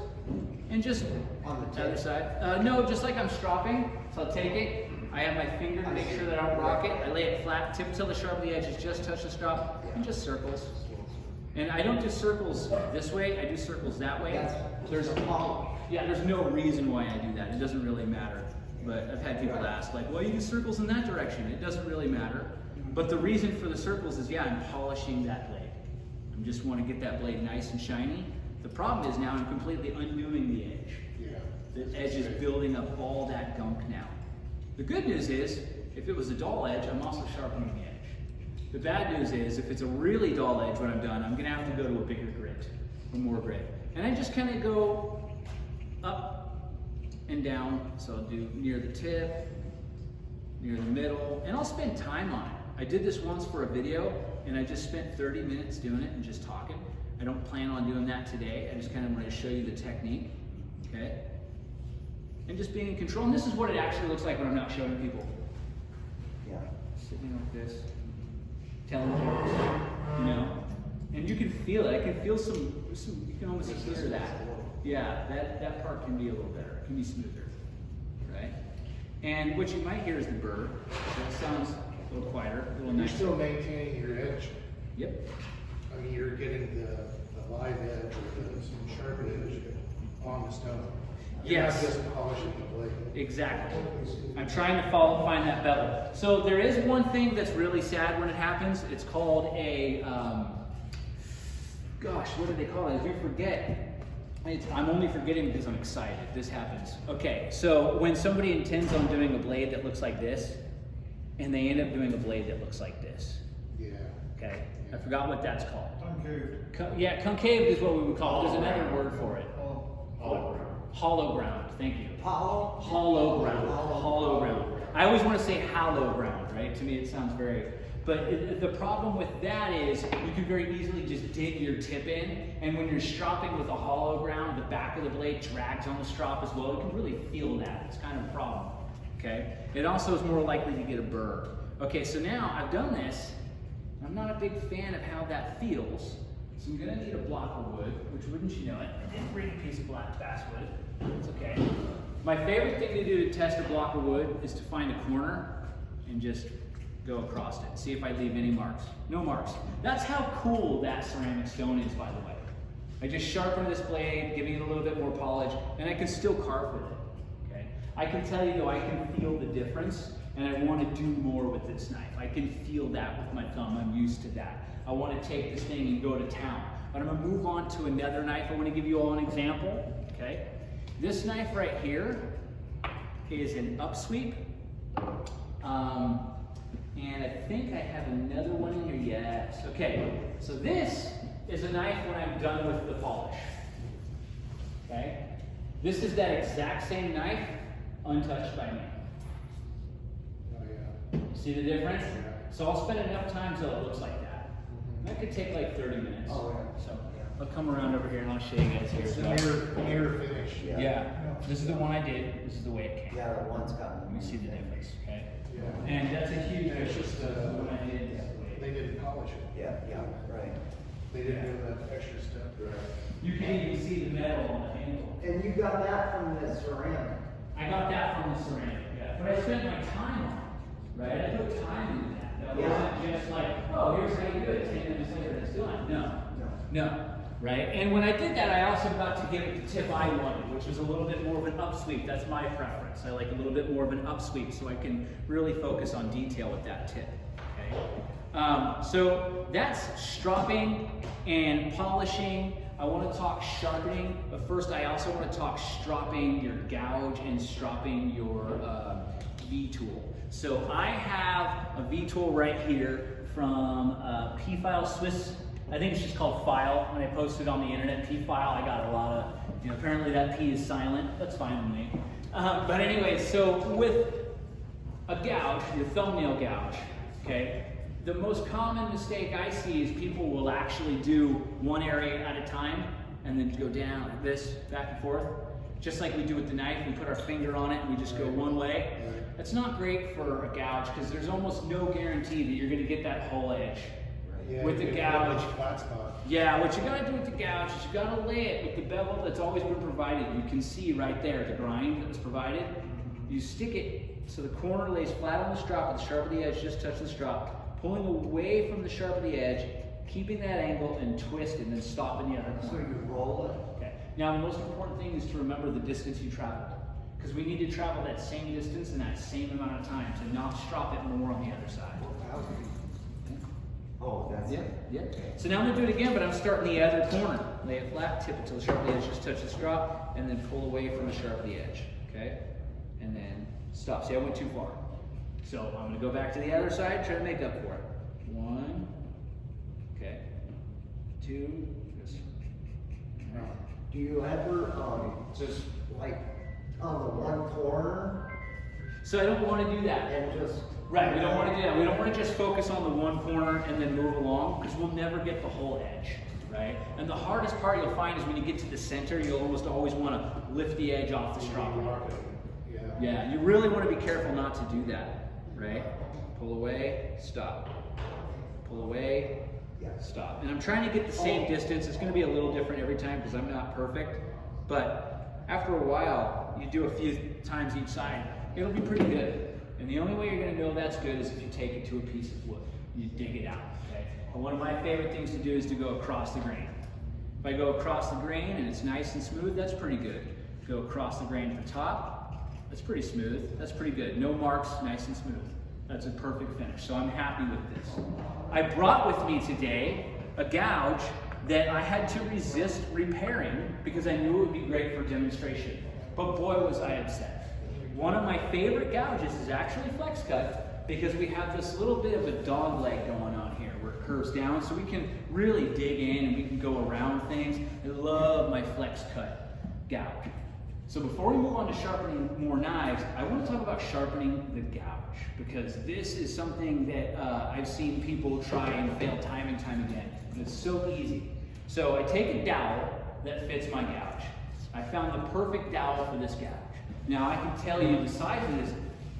Speaker 1: and just
Speaker 4: on the
Speaker 1: other side. No, just like I'm stropping. So I'll take it. I have my finger to make sure that I don't rock it. I lay it flat, tip till the sharp of the edges just touch the strop, and just circles. And I don't do circles this way. I do circles that way. There's no reason why I do that. It doesn't really matter. But I've had people ask, like, well, you do circles in that direction. It doesn't really matter. But the reason for the circles is, yeah, I'm polishing that blade. I just want to get that blade nice and shiny. The problem is now I'm completely undoing the edge. The edge is building up all that gunk now. The good news is, if it was a dull edge, I'm also sharpening the edge. The bad news is, if it's a really dull edge when I'm done, I'm gonna have to go to a bigger grit, or more grit. And I just kind of go up and down. So I'll do near the tip, near the middle, and I'll spend time on it. I did this once for a video, and I just spent 30 minutes doing it and just talking. I don't plan on doing that today. I just kind of want to show you the technique, okay? And just being in control. And this is what it actually looks like when I'm not showing people.
Speaker 4: Yeah.
Speaker 1: Sitting like this, telling jokes, you know? And you can feel it. I can feel some you can almost hear that. Yeah, that part can be a little better. It can be smoother, right? And what you might hear is the burr. That sounds a little quieter, a little
Speaker 2: You're
Speaker 1: nicer.
Speaker 2: still maintaining your edge.
Speaker 1: Yep.
Speaker 2: I mean, you're getting the live edge or the sharp edge on the stone. You're
Speaker 1: Yes.
Speaker 2: not just polishing the blade.
Speaker 1: Exactly. I'm trying to find that bevel. So there is one thing that's really sad when it happens. It's called a, gosh, what do they call it? If you forget, I'm only forgetting because I'm excited. This happens. Okay, so when somebody intends on doing a blade that looks like this, and they end up doing a blade that looks like this.
Speaker 2: Yeah.
Speaker 1: Okay, I forgot what that's called.
Speaker 2: Concave.
Speaker 1: Yeah, concave is what we would call it. There's another word for it. Hollow ground. Thank you. Hollow ground. Hollow ground. I always want to say hollow ground, right? To me, it sounds very. But the problem with that is you can very easily just dig your tip in, and when you're stropping with a hollow ground, the back of the blade drags on the strop as well. You can really feel that. It's kind of a problem. Okay. It also is more likely to get a burr. Okay. So now I've done this. I'm not a big fan of how that feels. So I'm gonna need a block of wood, which wouldn't you know it, I didn't bring a piece of black basswood. It's okay. My favorite thing to do to test a block of wood is to find a corner and just go across it. See if I leave any marks. No marks. That's how cool that ceramic stone is, by the way. I just sharpen this blade, giving it a little bit more polish, and I can still carve with it. Okay. I can tell you though, I can feel the difference, and I want to do more with this knife. I can feel that with my thumb. I'm used to that. I want to take this thing and go to town. But I'm going to move on to another knife. I want to give you all an example. Okay. This knife right here is an upsweep. And I think I have another one in here. Yes. Okay. So this is a knife when I'm done with the polish. Okay. This is that exact same knife, untouched by me.
Speaker 2: Oh, yeah.
Speaker 1: See the difference?
Speaker 2: Yeah.
Speaker 1: So I'll spend enough time till it looks like that. That could take like 30 minutes.
Speaker 4: Oh, yeah.
Speaker 1: So I'll come around over here and I'll show you guys here.
Speaker 2: It's a
Speaker 1: So,
Speaker 2: mirror finish.
Speaker 1: yeah. This is the one I did. This is the way it came.
Speaker 4: Yeah, the one's got.
Speaker 1: Let me see the difference. Okay.
Speaker 2: Yeah.
Speaker 1: And that's a huge
Speaker 2: And it's
Speaker 1: difference.
Speaker 2: just,
Speaker 1: The one I did is the way.
Speaker 2: they didn't polish it.
Speaker 4: Yeah, yeah, right.
Speaker 2: They didn't do that extra step. Right.
Speaker 1: You can even see the metal on the handle.
Speaker 4: And you got that from the ceramic.
Speaker 1: I got that from the ceramic, yeah. But I spent my time on it, right? I put time into that. That
Speaker 4: Yeah.
Speaker 1: wasn't just like, oh, here's how you do it. 10 minutes later, it's done. No.
Speaker 4: No.
Speaker 1: No. Right? And when I did that, I also got to give it the tip I wanted, which was a little bit more of an upsweep. That's my preference. I like a little bit more of an upsweep so I can really focus on detail with that tip. Okay? So that's stropping and polishing. I want to talk sharpening, but first I also want to talk stropping your gouge and stropping your V-tool. So I have a V-tool right here from P-File Swiss. I think it's just called File. When I posted on the internet, P-File, I got a lot of, apparently that P is silent. That's fine with me. But anyway, so with a gouge, your thumbnail gouge, okay, the most common mistake I see is people will actually do one area at a time and then go down like this, back and forth. Just like we do with the knife, we put our finger on it and we just go one way. That's not great for a gouge because there's almost no guarantee that you're going to get that whole edge.
Speaker 2: Yeah,
Speaker 1: With the
Speaker 2: you get a
Speaker 1: gouge.
Speaker 2: flat spot.
Speaker 1: Yeah, what you gotta do with the gouge is you gotta lay it with the bevel that's always been provided. You can see right there the grind that was provided. You stick it so the corner lays flat on the strop and the sharp of the edge just touch the strop, pulling away from the sharp of the edge, keeping that angle and twist and then stop in the other
Speaker 4: So
Speaker 1: corner.
Speaker 4: you roll it.
Speaker 1: Okay. Now the most important thing is to remember the distance you traveled. Because we need to travel that same distance in that same amount of time to not strop it more on the other side.
Speaker 4: Oh, that's
Speaker 1: Yeah,
Speaker 4: it.
Speaker 1: yeah. So now I'm gonna do it again, but I'm starting the other corner. Lay it flat, tip it till the sharp of the edge just touch the strop, and then pull away from the sharp of the edge, okay? And then stop. See, I went too far. So I'm gonna go back to the other side, try to make up for it. 1, okay, 2, just,
Speaker 4: Do you ever, just like on the one corner
Speaker 1: so I don't wanna do that.
Speaker 4: and just.
Speaker 1: Right, we don't want to do that. We don't want to just focus on the one corner and then move along because we'll never get the whole edge, right? And the hardest part you'll find is when you get to the center, you'll almost always want to lift the edge off the strop.
Speaker 2: Yeah.
Speaker 1: Yeah, you really want to be careful not to do that, right? Pull away, stop. Pull away, stop. And I'm trying to get the same distance. It's going to be a little different every time because I'm not perfect. But after a while, you do a few times each side, it'll be pretty good. And the only way you're going to know that's good is if you take it to a piece of wood. You dig it out, okay? And one of my favorite things to do is to go across the grain. If I go across the grain and it's nice and smooth, that's pretty good. Go across the grain at the top, that's pretty smooth. That's pretty good. No marks, nice and smooth. That's a perfect finish. So I'm happy with this. I brought with me today a gouge that I had to resist repairing because I knew it would be great for demonstration. But boy, was I upset. One of my favorite gouges is actually flex cut because we have this little bit of a dog leg going on here where it curves down so we can really dig in and we can go around things. I love my flex cut gouge. So before we move on to sharpening more knives, I want to talk about sharpening the gouge because this is something that I've seen people try and fail time and time again. And it's so easy. So I take a dowel that fits my gouge. I found the perfect dowel for this gouge. Now I can tell you the size of this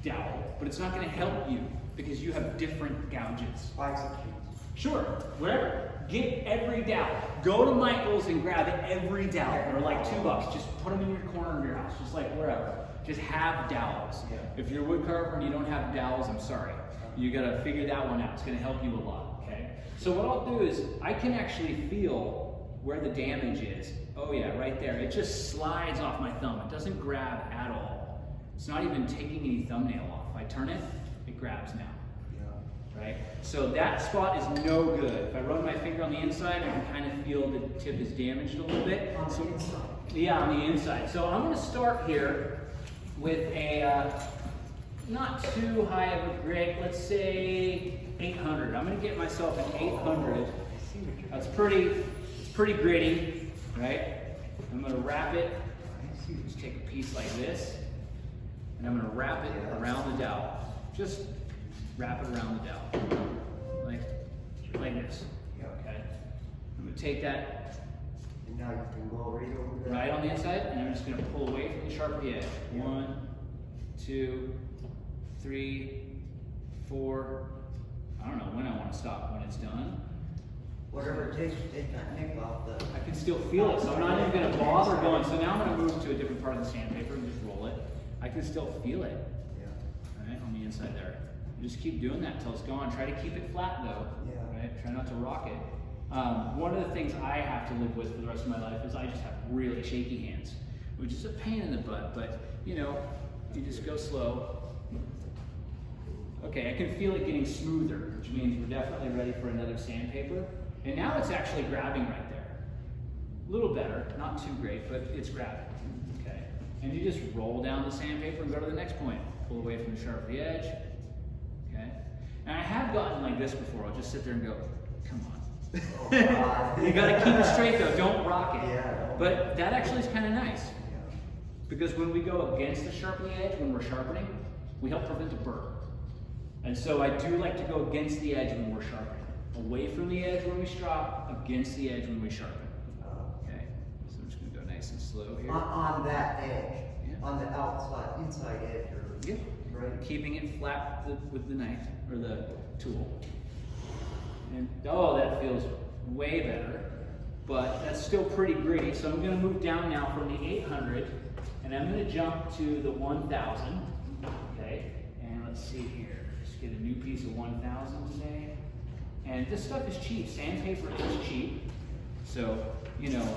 Speaker 1: dowel, but it's not going to help you because you have different gouges. Sure, whatever. Get every dowel. Go to Michael's and grab every dowel. They're like $2. Just put them in your corner of your house, just like wherever. Just have dowels. If you're a wood carver and you don't have dowels, I'm sorry. You gotta figure that one out. It's gonna help you a lot, okay? So what I'll do is, I can actually feel where the damage is. Oh yeah, right there. It just slides off my thumb. It doesn't grab at all. It's not even taking any thumbnail off. If I turn it, it grabs now. Right? So that spot is no good. If I run my finger on the inside, I can kind of feel the tip is damaged a little bit.
Speaker 4: On the inside.
Speaker 1: Yeah, on the inside. So I'm going to start here with a not too high of a grit. Let's say 800. I'm going to get myself an 800. That's pretty gritty, right? I'm going to wrap it. Just take a piece like this, and I'm going to wrap it around the dowel. Just wrap it around the dowel, like this. Okay. I'm going to take that
Speaker 4: And now you can go right over there.
Speaker 1: right on the inside, and I'm just going to pull away from the sharpie edge. 1, 2, 3, 4. I don't know when I want to stop. When it's done.
Speaker 4: Whatever it takes to take that nick off the.
Speaker 1: I can still feel it, so I'm not even going to bother going. So now I'm going to move to a different part of the sandpaper and just roll it. I can still feel it, right, on the inside there. Just keep doing that until it's gone. Try to keep it flat though, right? Try not to rock it. One of the things I have to live with for the rest of my life is I just have really shaky hands, which is a pain in the butt, but you know, you just go slow. Okay, I can feel it getting smoother, which means we're definitely ready for another sandpaper. And now it's actually grabbing right there. A little better, not too great, but it's grabbing, okay? And you just roll down the sandpaper and go to the next point. Pull away from the sharp of the edge. Okay. And I have gotten like this before. I'll just sit there and go, come on.
Speaker 4: Oh, God.
Speaker 1: You gotta keep it straight though, don't rock it.
Speaker 4: Yeah.
Speaker 1: But that actually is kind of nice. Because when we go against the sharp of the edge, when we're sharpening, we help prevent a burr. And so I do like to go against the edge when we're sharpening. Away from the edge when we strop, against the edge when we sharpen. Okay. So I'm just gonna go nice and slow here.
Speaker 4: On that edge, on the outside, inside edge, or right.
Speaker 1: Keeping it flat with the knife or the tool. And oh, that feels way better, but that's still pretty gritty. So I'm going to move down now from the 800, and I'm going to jump to the 1000. Okay, and let's see here. Just get a new piece of 1000 today. And this stuff is cheap. Sandpaper is cheap, so you know.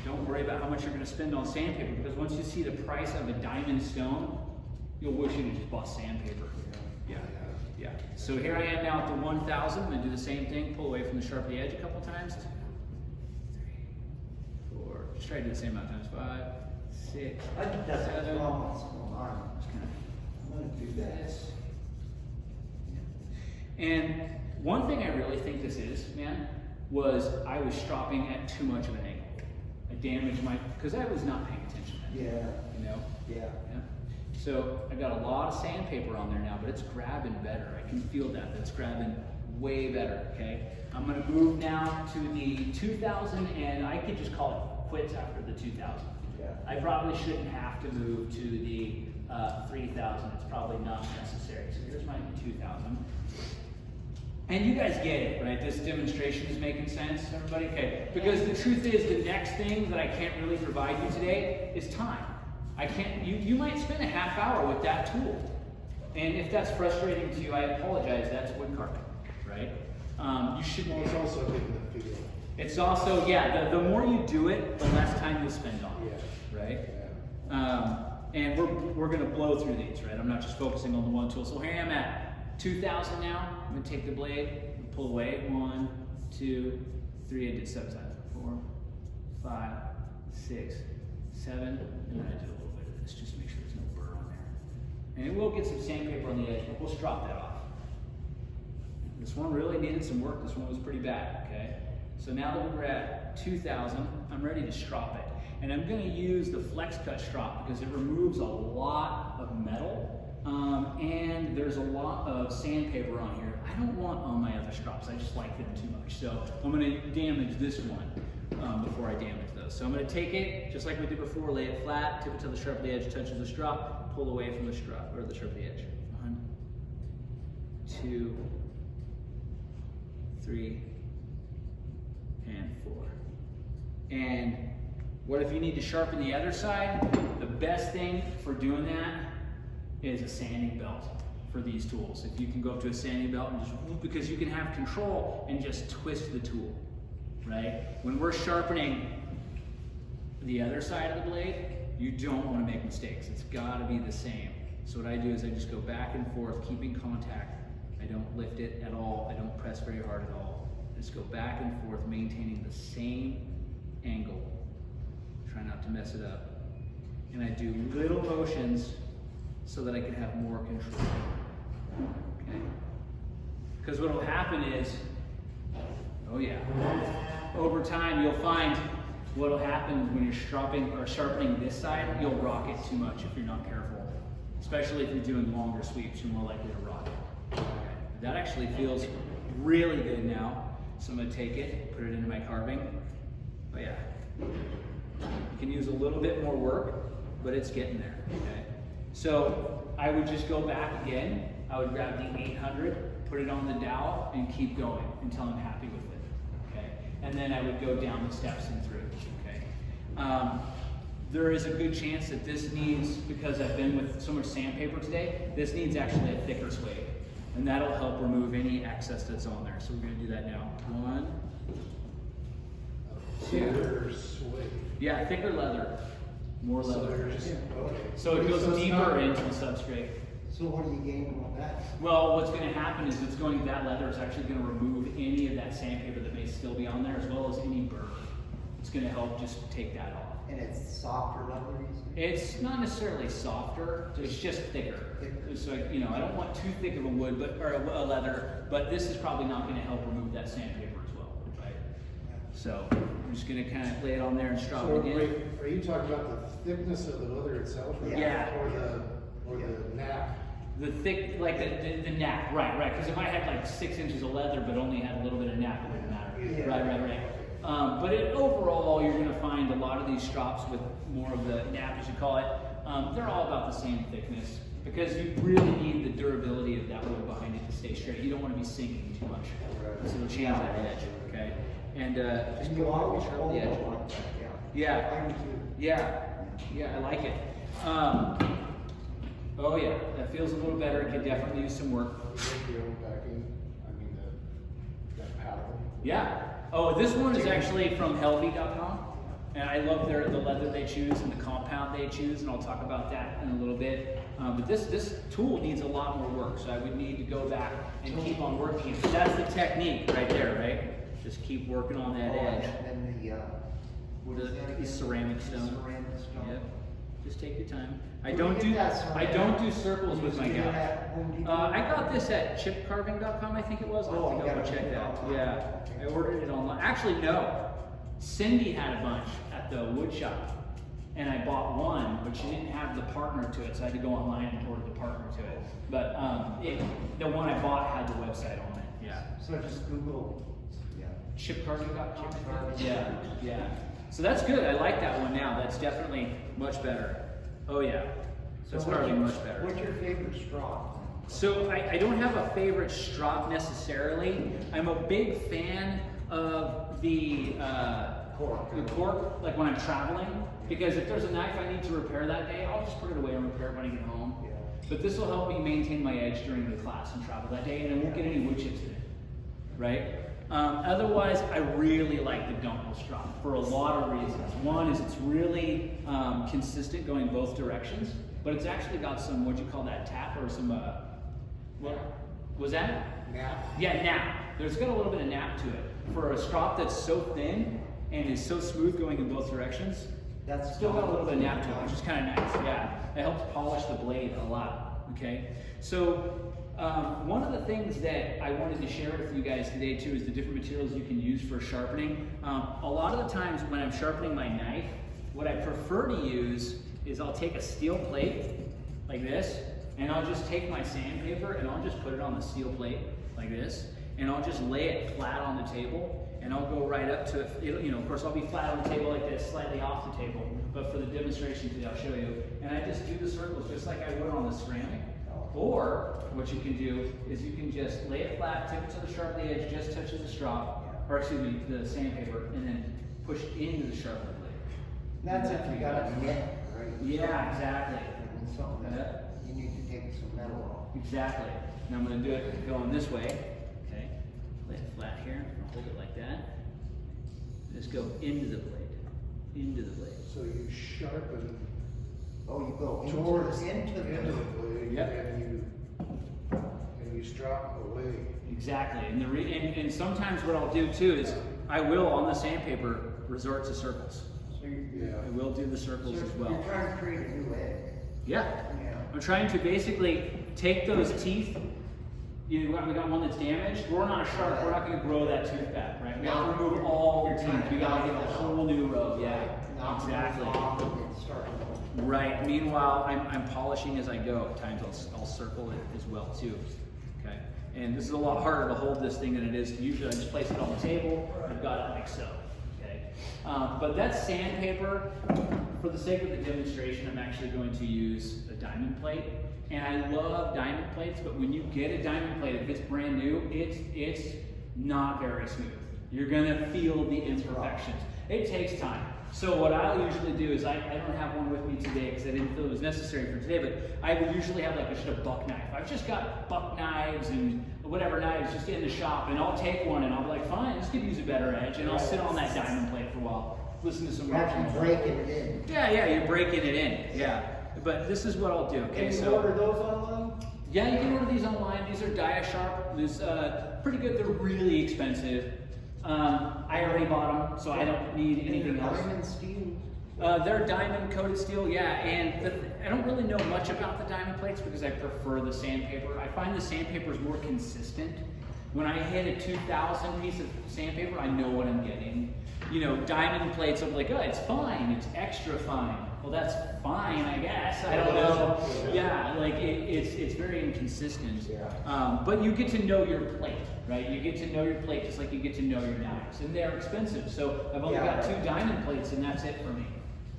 Speaker 1: Don't worry about how much you're going to spend on sandpaper, because once you see the price of a diamond stone, you'll wish you had just bought sandpaper. Yeah. So here I am now at the 1000. I'm going to do the same thing. Pull away from the sharp of the edge a couple times. 2, 3, 4. Just try to do the same amount of times. 5, 6,
Speaker 4: I think that's
Speaker 1: 7.
Speaker 4: almost going on.
Speaker 1: Just kind of
Speaker 4: I'm going to do that.
Speaker 1: this. And one thing I really think this is, man, was I was stropping at too much of an angle. I damaged my, because I was not paying attention then.
Speaker 4: Yeah.
Speaker 1: You know?
Speaker 4: Yeah.
Speaker 1: So I got a lot of sandpaper on there now, but it's grabbing better. I can feel that it's grabbing way better, okay? I'm gonna move now to the 2000, and I could just call it quits after the 2000.
Speaker 4: Yeah.
Speaker 1: I probably shouldn't have to move to the 3000. It's probably not necessary. So here's my 2000. And you guys get it, right? This demonstration is making sense, everybody? Okay, because the truth is, the next thing that I can't really provide you today is time. I can't, you might spend a half hour with that tool. And if that's frustrating to you, I apologize, that's wood carving, right? You should.
Speaker 2: Well, it's also getting the feel.
Speaker 1: It's also, yeah, the more you do it, the less time you'll spend on it, right?
Speaker 2: Yeah.
Speaker 1: And we're gonna blow through these, right? I'm not just focusing on the one tool. So here I am at 2000 now. I'm gonna take the blade, pull away. 1, 2, 3. I did 7 times. 4, 5, 6, 7, and then I did a little bit of this just to make sure there's no burr on there. And it will get some sandpaper on the edge, but we'll strop that off. This one really needed some work. This one was pretty bad, okay? So now that we're at 2000, I'm ready to strop it. And I'm gonna use the flex cut strop because it removes a lot of metal, and there's a lot of sandpaper on here. I don't want on my other strops, I just like them too much. So I'm gonna damage this one before I damage those. So I'm gonna take it, just like we did before, lay it flat, tip it till the sharp of the edge touches the strop, pull away from the strop, or the sharp of the edge. 1, 2, 3, and 4. And what if you need to sharpen the other side? The best thing for doing that is a sanding belt. for these tools. If you can go up to a sanding belt and just, because you can have control and just twist the tool, right? When we're sharpening the other side of the blade, you don't want to make mistakes. It's got to be the same. So what I do is I just go back and forth, keeping contact. I don't lift it at all. I don't press very hard at all. Just go back and forth, maintaining the same angle. Try not to mess it up. And I do little motions so that I can have more control. Okay? Because what will happen is, oh yeah, over time you'll find what will happen when you're stropping or sharpening this side, you'll rock it too much if you're not careful. Especially if you're doing longer sweeps, you're more likely to rock it. Okay. That actually feels really good now. So I'm gonna take it, put it into my carving. Oh yeah. You can use a little bit more work, but it's getting there, okay? So I would just go back again. I would grab the 800, put it on the dowel, and keep going until I'm happy with it, okay? And then I would go down the steps and through, okay? There is a good chance that this needs, because I've been with so much sandpaper today, this needs actually a thicker suede. And that'll help remove any excess that's on there. So we're gonna do that now. 1, 2.
Speaker 2: Thicker suede.
Speaker 1: Yeah, thicker leather. More
Speaker 2: So
Speaker 1: leather.
Speaker 2: they're just, okay.
Speaker 1: So it goes
Speaker 2: it's
Speaker 1: deeper
Speaker 2: not-
Speaker 1: into the substrate.
Speaker 4: So what do you gain from that?
Speaker 1: Well, what's going to happen is that leather is actually going to remove any of that sandpaper that may still be on there, as well as any burr. It's going to help just take that off.
Speaker 4: And it's softer leather, you say?
Speaker 1: It's not necessarily softer, it's just thicker.
Speaker 4: Thicker.
Speaker 1: So, you know, I don't want too thick of a wood, or a leather, but this is probably not going to help remove that sandpaper as well, right? So I'm just going to kind of lay it on there and strop
Speaker 2: So
Speaker 1: it again.
Speaker 2: are you talking about the thickness of the leather itself? Or
Speaker 1: Yeah.
Speaker 2: Or the nap?
Speaker 1: The thick, like the nap, right. Because if I had like 6 inches of leather but only had a little bit of nap, it wouldn't matter.
Speaker 2: Yeah.
Speaker 1: Right. But overall, you're going to find a lot of these strops with more of the nap, as you call it. They're all about the same thickness because you really need the durability of that wood behind it to stay straight. You don't want to be sinking too much, so it'll change that edge. Okay, and just
Speaker 4: And
Speaker 1: put
Speaker 4: you
Speaker 1: one
Speaker 4: always
Speaker 1: sharp
Speaker 4: hold
Speaker 1: the edge.
Speaker 4: it like that,
Speaker 1: Yeah.
Speaker 4: I do too.
Speaker 1: Yeah, I like it. Oh yeah, that feels a little better. It could definitely use some work.
Speaker 2: Your own backing, I mean, that paddle.
Speaker 1: Yeah. Oh, this one is actually from Helvy.com, and I love the leather they choose and the compound they choose, and I'll talk about that in a little bit. But this tool needs a lot more work, so I would need to go back and keep on working it. But that's the technique right there, right? Just keep working on that edge.
Speaker 4: And then what is that
Speaker 1: The
Speaker 4: again?
Speaker 1: ceramic stone.
Speaker 4: Ceramic stone.
Speaker 1: Yep. Just take your time. I
Speaker 4: Where
Speaker 1: don't
Speaker 4: do you
Speaker 1: do
Speaker 4: get that from?
Speaker 1: I don't do circles with
Speaker 4: You
Speaker 1: my
Speaker 4: get it
Speaker 1: gouge.
Speaker 4: at Home Depot?
Speaker 1: I got this at chipcarving.com, I think it was.
Speaker 4: Oh,
Speaker 1: I think
Speaker 4: you
Speaker 1: I'll
Speaker 4: got
Speaker 1: go
Speaker 4: it
Speaker 1: check that.
Speaker 4: online.
Speaker 1: Yeah, I ordered it online. Actually, no. Cindy had a bunch at the wood shop, and I bought one, but she didn't have the partner to it, so I had to go online and order the partner to it. But the one I bought had the website on it. Yeah.
Speaker 4: So just Google, yeah.
Speaker 1: Chipcarving.com.
Speaker 4: Chipcarving.
Speaker 1: Yeah. So that's good. I like that one now. That's definitely much better. Oh yeah. That's carving much better.
Speaker 4: What's your favorite straw?
Speaker 1: So I don't have a favorite strop necessarily. I'm a big fan of the cork, like when I'm traveling, because if there's a knife I need to repair that day, I'll just put it away and repair it when I get home.
Speaker 4: Yeah.
Speaker 1: But this will help me maintain my edge during the class and travel that day, and I won't get any wood chips in it, right? Otherwise, I really like the Dunkel strop for a lot of reasons. One is it's really consistent going both directions, but it's actually got some, what you call that, tap or some, what was that?
Speaker 2: Nap.
Speaker 1: Yeah, nap. There's got a little bit of nap to it. For a strop that's so thin and is so smooth going in both directions,
Speaker 4: That's
Speaker 1: still got a little bit of nap to it, which is kind of nice. Yeah, it helps polish the blade a lot. Okay, so one of the things that I wanted to share with you guys today too is the different materials you can use for sharpening. A lot of the times when I'm sharpening my knife, what I prefer to use is I'll take a steel plate like this, and I'll just take my sandpaper and I'll just put it on the steel plate like this, and I'll just lay it flat on the table, and I'll go right up to it. You know, of course, I'll be flat on the table like this, slightly off the table, but for the demonstration today, I'll show you. And I just do the circles just like I would on the ceramic. Or what you can do is you can just lay it flat, tip it to the sharp of the edge, just touches the strop, or excuse me, the sandpaper, and then push into the sharp of the blade.
Speaker 4: That's if you got a net, right?
Speaker 1: Yeah, exactly.
Speaker 4: And something that you need to take some metal off.
Speaker 1: Exactly. Now I'm going to do it going this way. Okay. Lay it flat here. Hold it like that. Just go into the blade. Into the blade.
Speaker 2: So you sharpen
Speaker 4: Oh, you go
Speaker 2: towards
Speaker 4: into
Speaker 2: the blade,
Speaker 1: Yep.
Speaker 2: and you strop away.
Speaker 1: Exactly. And sometimes what I'll do too is I will on the sandpaper resort to circles.
Speaker 4: So you,
Speaker 2: Yeah.
Speaker 1: I will do the circles as well.
Speaker 4: You're trying to create a new edge.
Speaker 1: Yeah.
Speaker 4: Yeah.
Speaker 1: I'm trying to basically take those teeth. We got one that's damaged. We're not a sharp. We're not going to grow that tooth back, right? We have to remove all the teeth. We got to get a whole new row. Yeah, exactly. Right. Meanwhile, I'm polishing as I go. At times I'll circle it as well too. Okay. And this is a lot harder to hold this thing than it is. Usually I just place it on the table. I've got it like so. Okay. But that's sandpaper. For the sake of the demonstration, I'm actually going to use a diamond plate. And I love diamond plates, but when you get a diamond plate, if it's brand new, it's not very smooth. You're gonna feel the imperfections. It takes time. So what I'll usually do is, I don't have one with me today because I didn't feel it was necessary for today, but I would usually have like a buck knife. I've just got buck knives and whatever knives just in the shop, and I'll take one and I'll be like, fine, this could use a better edge, and I'll sit on that diamond plate for a while, listen to some
Speaker 4: Actually breaking it in.
Speaker 1: Yeah, you're breaking it in, yeah. But this is what I'll do, okay?
Speaker 4: Can you
Speaker 1: so
Speaker 4: order those online?
Speaker 1: yeah, you can order these online. These are Dia-Sharp. These pretty good. They're really expensive. I already bought them, so I don't need anything else.
Speaker 4: Diamond steel.
Speaker 1: They're diamond coated steel, yeah. And I don't really know much about the diamond plates because I prefer the sandpaper. I find the sandpaper is more consistent. When I hit a 2,000 piece of sandpaper, I know what I'm getting. You know, diamond plates, I'm like, oh, it's fine. It's extra fine. Well, that's fine, I guess. I don't know. Yeah, like it's very inconsistent.
Speaker 4: Yeah.
Speaker 1: But you get to know your plate, right? You get to know your plate just like you get to know your knives, and they're expensive. So I've only got 2 diamond plates, and that's it for me.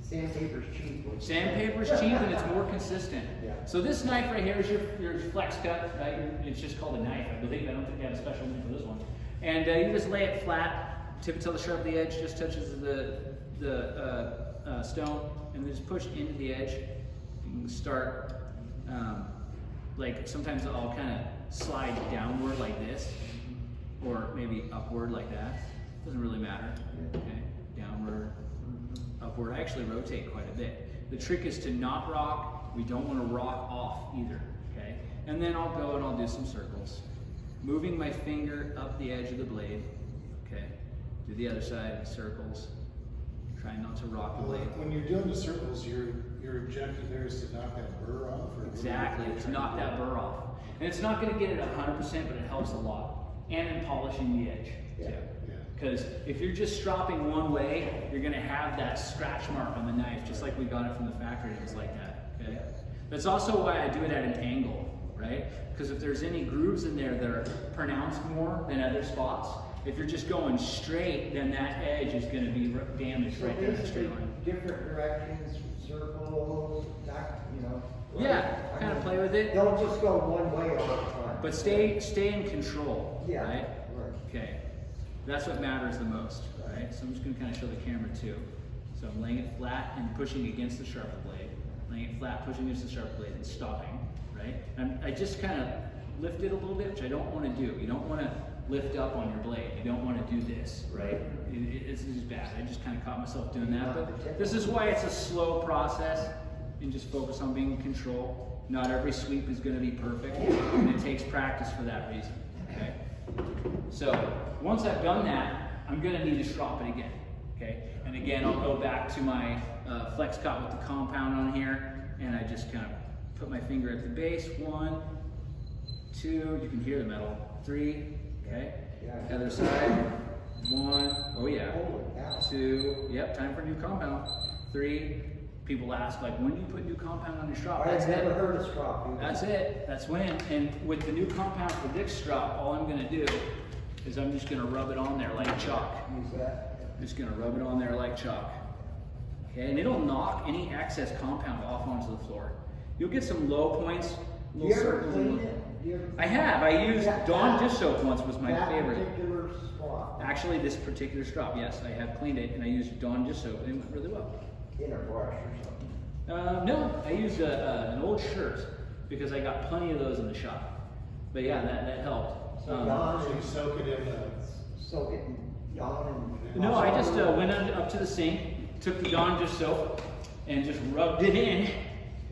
Speaker 4: Sandpaper's cheap.
Speaker 1: Sandpaper's cheap and it's more consistent.
Speaker 4: Yeah.
Speaker 1: So this knife right here is your flex cut, right? It's just called a knife, I believe. I don't think they have a special name for this one. And you just lay it flat, tip it till the sharp of the edge just touches the stone, and then just push into the edge. You can start, like sometimes I'll kind of slide downward like this, or maybe upward like that. Doesn't really matter. Okay, downward, upward. I actually rotate quite a bit. The trick is to not rock. We don't want to rock off either. Okay, and then I'll go and I'll do some circles, moving my finger up the edge of the blade. Okay, do the other side, circles. Trying not to rock the blade.
Speaker 2: When you're doing the circles, your objective there is to knock that burr off? Or
Speaker 1: Exactly, to knock that burr off. And it's not going to get it 100%, but it helps a lot. And in polishing the edge, too. Because if you're just stropping one way, you're going to have that scratch mark on the knife, just like we got it from the factory. It was like that, okay? That's also why I do it at an angle, right? Because if there's any grooves in there that are pronounced more than other spots, if you're just going straight, then that edge is going to be damaged right there in the straight line.
Speaker 4: Different directions, circles, you know.
Speaker 1: Yeah, kind of play with it.
Speaker 4: Don't just go one way all the time.
Speaker 1: But stay in control,
Speaker 4: Yeah,
Speaker 1: right?
Speaker 4: right.
Speaker 1: Okay, that's what matters the most, right? So I'm just going to kind of show the camera too. So I'm laying it flat and pushing against the sharper blade. Laying it flat, pushing against the sharper blade and stopping, right? And I just kind of lift it a little bit, which I don't want to do. You don't want to lift up on your blade. You don't want to do this, right? It's just bad. I just kind of caught myself doing that. But this is why it's a slow process, and just focus on being in control. Not every sweep is going to be perfect, and it takes practice for that reason, okay? So once I've done that, I'm going to need to strop it again, okay? And again, I'll go back to my flex cut with the compound on here, and I just kind of put my finger at the base. 1, 2, you can hear the metal. 3, okay?
Speaker 4: Yeah.
Speaker 1: Other side. 1, oh yeah.
Speaker 4: Holy cow.
Speaker 1: 2, yep, time for new compound. 3, people ask, like, when do you put new compound on your strop?
Speaker 4: I've
Speaker 1: That's
Speaker 4: never
Speaker 1: it.
Speaker 4: heard of strop.
Speaker 1: That's it. That's when. And with the new compound for Dick's strop, all I'm going to do is I'm just going to rub it on there like chalk.
Speaker 4: Use that.
Speaker 1: I'm just going to rub it on there like chalk. Okay, and it'll knock any excess compound off onto the floor. You'll get some low points,
Speaker 4: Do
Speaker 1: little
Speaker 4: you ever
Speaker 1: circles.
Speaker 4: clean it?
Speaker 1: I have. I used Dawn dish soap once was my
Speaker 4: that
Speaker 1: favorite.
Speaker 4: particular spot.
Speaker 1: Actually, this particular strop, yes, I have cleaned it, and I used Dawn dish soap, and it went really well.
Speaker 4: In a brush or something.
Speaker 1: No, I used an old shirt because I got plenty of those in the shop. But yeah, that helped.
Speaker 4: So Dawn,
Speaker 2: So you soak it in the,
Speaker 4: soak it in Dawn and.
Speaker 1: No, I just went up to the sink, took the Dawn dish soap, and just rubbed it in.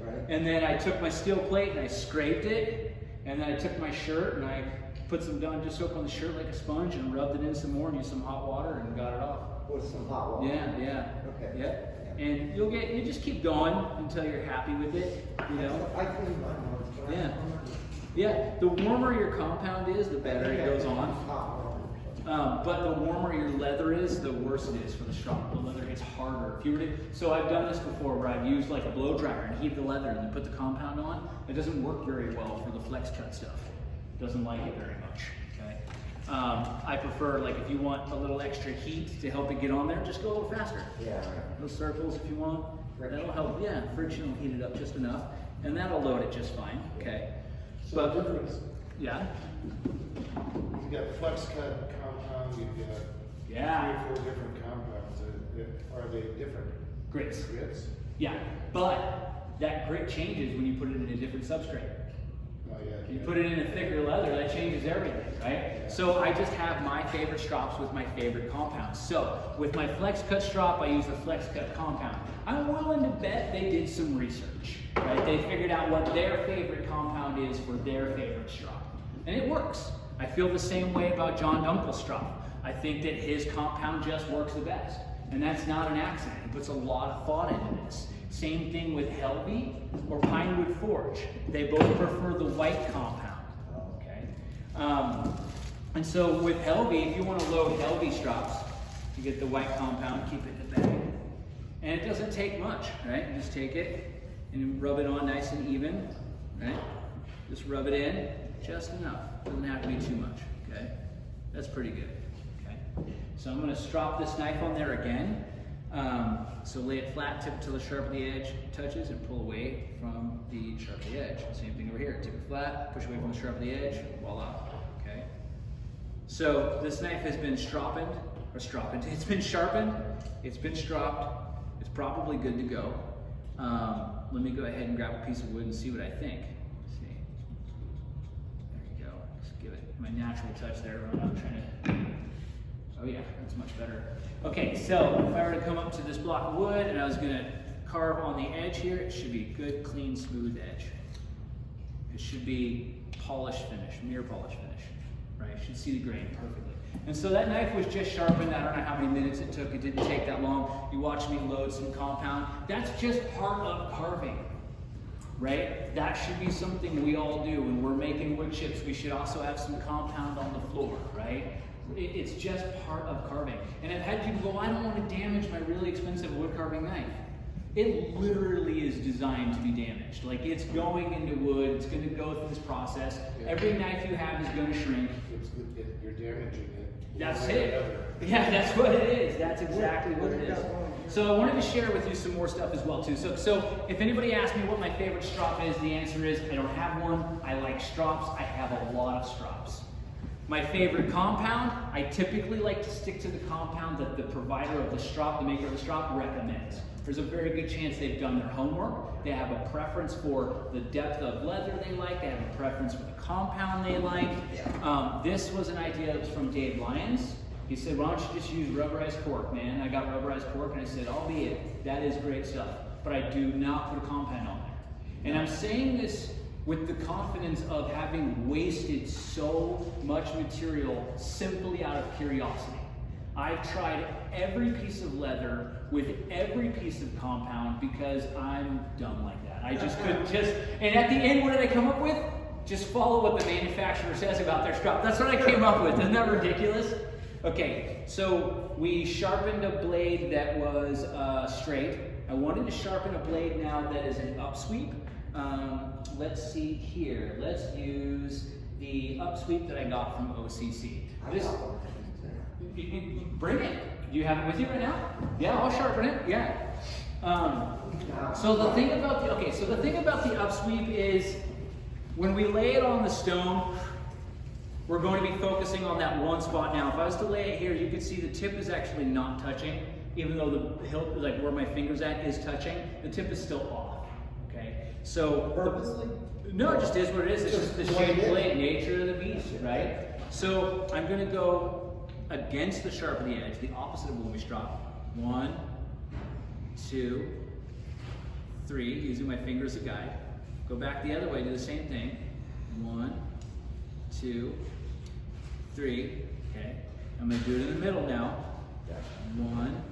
Speaker 4: Right.
Speaker 1: And then I took my steel plate and I scraped it. And then I took my shirt and I put some Dawn dish soap on the shirt like a sponge and rubbed it in some more and used some hot water and got it off.
Speaker 4: With some hot water.
Speaker 1: Yeah.
Speaker 4: Okay.
Speaker 1: Yep. And you just keep going until you're happy with it, you know?
Speaker 4: I clean mine once, but
Speaker 1: Yeah.
Speaker 4: I don't remember.
Speaker 1: Yeah, the warmer your compound is, the better it goes on.
Speaker 4: Hot water.
Speaker 1: But the warmer your leather is, the worse it is for the strop. The leather gets harder. If you were to, so I've done this before where I've used like a blow dryer and heat the leather and then put the compound on. It doesn't work very well for the flex cut stuff. It doesn't like it very much. Okay. I prefer, like, if you want a little extra heat to help it get on there, just go a little faster.
Speaker 4: Yeah, right.
Speaker 1: Those circles if you want.
Speaker 4: Friction.
Speaker 1: That'll help. Yeah, friction will heat it up just enough, and that'll load it just fine. Okay.
Speaker 2: so the difference,
Speaker 1: Yeah.
Speaker 2: you've got flex cut compound, you've got
Speaker 1: Yeah.
Speaker 2: 3 or 4 different compounds. Are they different
Speaker 1: Grits.
Speaker 2: grits?
Speaker 1: Yeah, but that grit changes when you put it in a different substrate.
Speaker 2: Oh, yeah.
Speaker 1: You put it in a thicker leather, that changes everything, right? So I just have my favorite strops with my favorite compounds. So with my flex cut strop, I use the flex cut compound. I'm willing to bet they did some research, right? They figured out what their favorite compound is for their favorite strop. And it works. I feel the same way about John Dunkel's strop. I think that his compound just works the best. And that's not an accident. He puts a lot of thought into this. Same thing with Helvey or Pinewood Forge. They both prefer the white compound, okay? And so with Helvey, if you want to load Helvey strops, you get the white compound, keep it in the bag. And it doesn't take much, right? You just take it and rub it on nice and even, right? Just rub it in just enough. Doesn't have to be too much, okay? That's pretty good, okay? So I'm going to strop this knife on there again. So lay it flat, tip it till the sharp of the edge touches, and pull away from the sharp of the edge. Same thing over here. Tip it flat, push away from the sharp of the edge, voila. Okay. So this knife has been stropped. It's been sharpened. It's been stropped. It's probably good to go. Let me go ahead and grab a piece of wood and see what I think. Let's see. There you go. Just give it my natural touch there. I'm not trying to. Oh yeah, that's much better. Okay, so if I were to come up to this block of wood and I was gonna carve on the edge here, it should be good, clean, smooth edge. It should be polished finish, mirror polish finish, right? You should see the grain perfectly. And so that knife was just sharpened. I don't know how many minutes it took. It didn't take that long. You watched me load some compound. That's just part of carving, right? That should be something we all do. When we're making wood chips, we should also have some compound on the floor, right? It's just part of carving. And I've had people go, I don't want to damage my really expensive wood carving knife. It literally is designed to be damaged. Like, it's going into wood, it's going to go through this process.
Speaker 2: Yeah.
Speaker 1: Every knife you have is going to shrink.
Speaker 2: You're damaging it.
Speaker 1: That's
Speaker 2: one way or
Speaker 1: it.
Speaker 2: another.
Speaker 1: Yeah, that's what it is. That's exactly what it is. So I wanted to share with you some more stuff as well too. So if anybody asks me what my favorite strop is, the answer is I don't have one. I like strops. I have a lot of strops. My favorite compound, I typically like to stick to the compound that the provider of the strop, the maker of the strop, recommends. There's a very good chance they've done their homework. They have a preference for the depth of leather they like. They have a preference for the compound they like. This was an idea that was from Dave Lyons. He said, why don't you just use rubberized cork, man? I got rubberized cork, and I said, albeit, that is great stuff, but I do not put a compound on there. And I'm saying this with the confidence of having wasted so much material simply out of curiosity. I've tried every piece of leather with every piece of compound because I'm dumb like that. I just couldn't and at the end, what did I come up with? Just follow what the manufacturer says about their strop. That's what I came up with. Isn't that ridiculous? Okay, so we sharpened a blade that was straight. I wanted to sharpen a blade now that is an upsweep. Let's see here. Let's use the upsweep that I got from OCC. Bring it. Do you have it with you right now? Yeah, I'll sharpen it. Yeah. So the thing about the upsweep is when we lay it on the stone, we're going to be focusing on that one spot. Now, if I was to lay it here, you could see the tip is actually not touching, even though the hilt, like where my finger's at, is touching. The tip is still off. Okay. So
Speaker 4: Purposely?
Speaker 1: no, it just is what it is. It's just the shaped blade, nature of the beast, right? So I'm going to go against the sharp of the edge, the opposite of when we strop. 1, 2, 3, using my finger as a guide. Go back the other way, do the same thing. 1, 2, 3. Okay. I'm going to do it in the middle now. 1,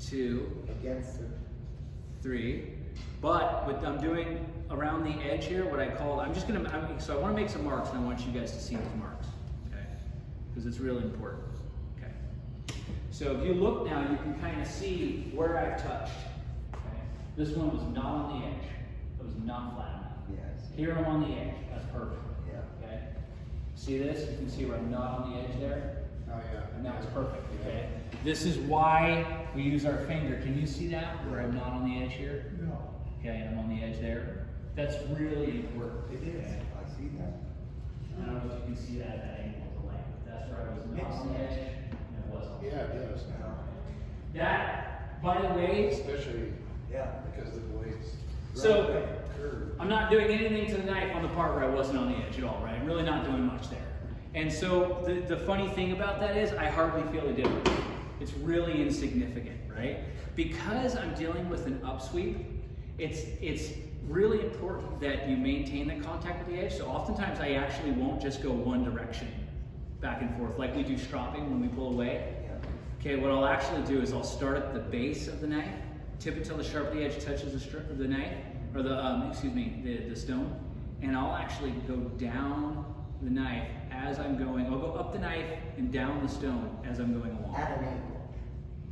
Speaker 1: 2,
Speaker 4: Against the,
Speaker 1: 3. But what I'm doing around the edge here, what I call, so I want to make some marks, and I want you guys to see these marks, okay? Because it's really important, okay? So if you look now, you can kind of see where I've touched, okay? This one was not on the edge. It was not flat enough.
Speaker 4: yes,
Speaker 1: Here I'm on the edge. That's perfect,
Speaker 4: yeah.
Speaker 1: okay? See this? You can see where I'm not on the edge there.
Speaker 2: Oh, yeah.
Speaker 1: And that's perfect, okay? This is why we use our finger. Can you see that, where I'm not on the edge here?
Speaker 2: No.
Speaker 1: Okay, I'm on the edge there. That's really important.
Speaker 4: It is,
Speaker 1: okay?
Speaker 4: I see that.
Speaker 1: I don't know if you can see that at that angle of the length. That's where I was not on the edge, and it was on the edge.
Speaker 2: Yeah, it does.
Speaker 1: That, by the way,
Speaker 2: Especially
Speaker 4: Yeah.
Speaker 2: because the blades.
Speaker 1: so
Speaker 2: Curve.
Speaker 1: I'm not doing anything to the knife on the part where I wasn't on the edge at all, right? I'm really not doing much there. And so the funny thing about that is I hardly feel a difference. It's really insignificant, right? Because I'm dealing with an upsweep, it's really important that you maintain the contact with the edge. So oftentimes I actually won't just go one direction, back and forth, like we do stropping when we pull away.
Speaker 4: Yeah.
Speaker 1: Okay, what I'll actually do is I'll start at the base of the knife, tip it till the sharp of the edge touches the strip of the knife, or the stone, and I'll actually go down the knife as I'm going. I'll go up the knife and down the stone as I'm going along.
Speaker 4: At an angle.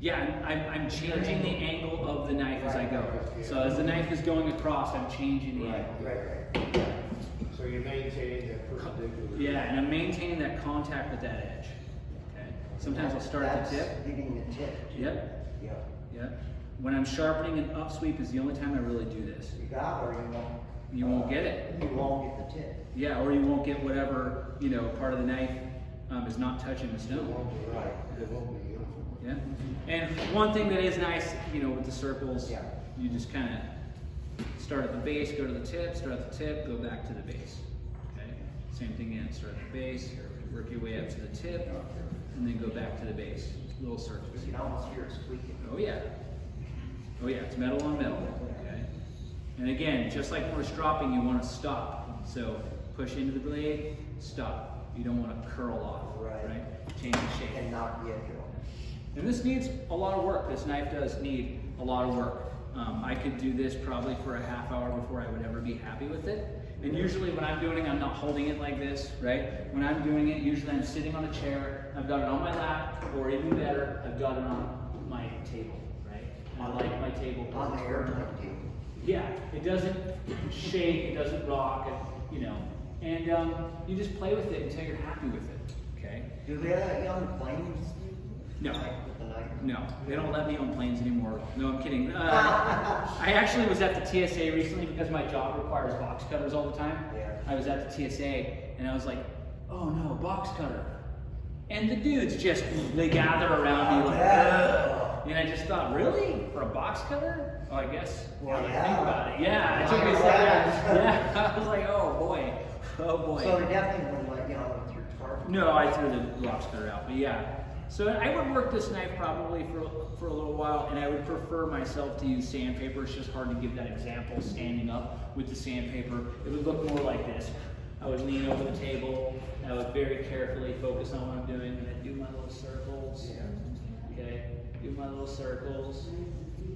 Speaker 1: Yeah, I'm changing the angle of the knife as I go. So as the knife is going across, I'm changing the angle.
Speaker 4: Right.
Speaker 2: So you're maintaining that perpendicular.
Speaker 1: Yeah, and I'm maintaining that contact with that edge. Okay. Sometimes I'll start at the tip.
Speaker 4: That's getting the tip. too.
Speaker 1: Yep.
Speaker 4: Yeah.
Speaker 1: Yep. When I'm sharpening an upsweep is the only time I really do this.
Speaker 4: You got it or you won't.
Speaker 1: You won't get it.
Speaker 4: You won't get the tip.
Speaker 1: Yeah, or you won't get whatever, part of the knife is not touching the
Speaker 2: It
Speaker 1: stone.
Speaker 2: won't be
Speaker 4: Right.
Speaker 2: It won't be uniform.
Speaker 1: Yeah. And one thing that is nice, with the circles,
Speaker 4: Yeah.
Speaker 1: you just kind of start at the base, go to the tip, start at the tip, go back to the base. Okay. Same thing again. Start at the base, work your way up to the tip, and then go back to the base. Little circles.
Speaker 4: You can almost hear it squeaking.
Speaker 1: Oh yeah. Oh yeah. It's metal on metal. Okay. And again, just like when we're stropping, you want to stop. So push into the blade, stop. You don't want to curl off.
Speaker 4: Right.
Speaker 1: Change the shape.
Speaker 4: And knock the edge off.
Speaker 1: And this needs a lot of work. This knife does need a lot of work. I could do this probably for a half hour before I would ever be happy with it. And usually when I'm doing it, I'm not holding it like this, right? When I'm doing it, usually I'm sitting on a chair, I've got it on my lap, or even better, I've got it on my table, right? And I like my table.
Speaker 4: On the airplane table.
Speaker 1: Yeah, it doesn't shake, it doesn't rock, and you just play with it until you're happy with it, okay?
Speaker 4: Do they let you on the planes?
Speaker 1: No.
Speaker 4: Like with the knife?
Speaker 1: No, they don't let me on planes anymore. No, I'm kidding. I actually was at the TSA recently because my job requires box cutters all the time.
Speaker 4: Yeah.
Speaker 1: I was at the TSA and I was like, oh no, box cutter. And the dudes they gather around me like, ugh. And I just thought, really? For a box cutter? Oh, I guess. Well, I think about it. Yeah, it took me a second. Yeah, I was like, oh boy. Oh boy.
Speaker 4: So they definitely wouldn't let you on with your target.
Speaker 1: No, I threw the box cutter out, but yeah. So I would work this knife probably for a little while, and I would prefer myself to use sandpaper. It's just hard to give that example standing up with the sandpaper. It would look more like this. I would lean over the table, and I would very carefully focus on what I'm doing, and I'd do my little circles. Okay, do my little circles.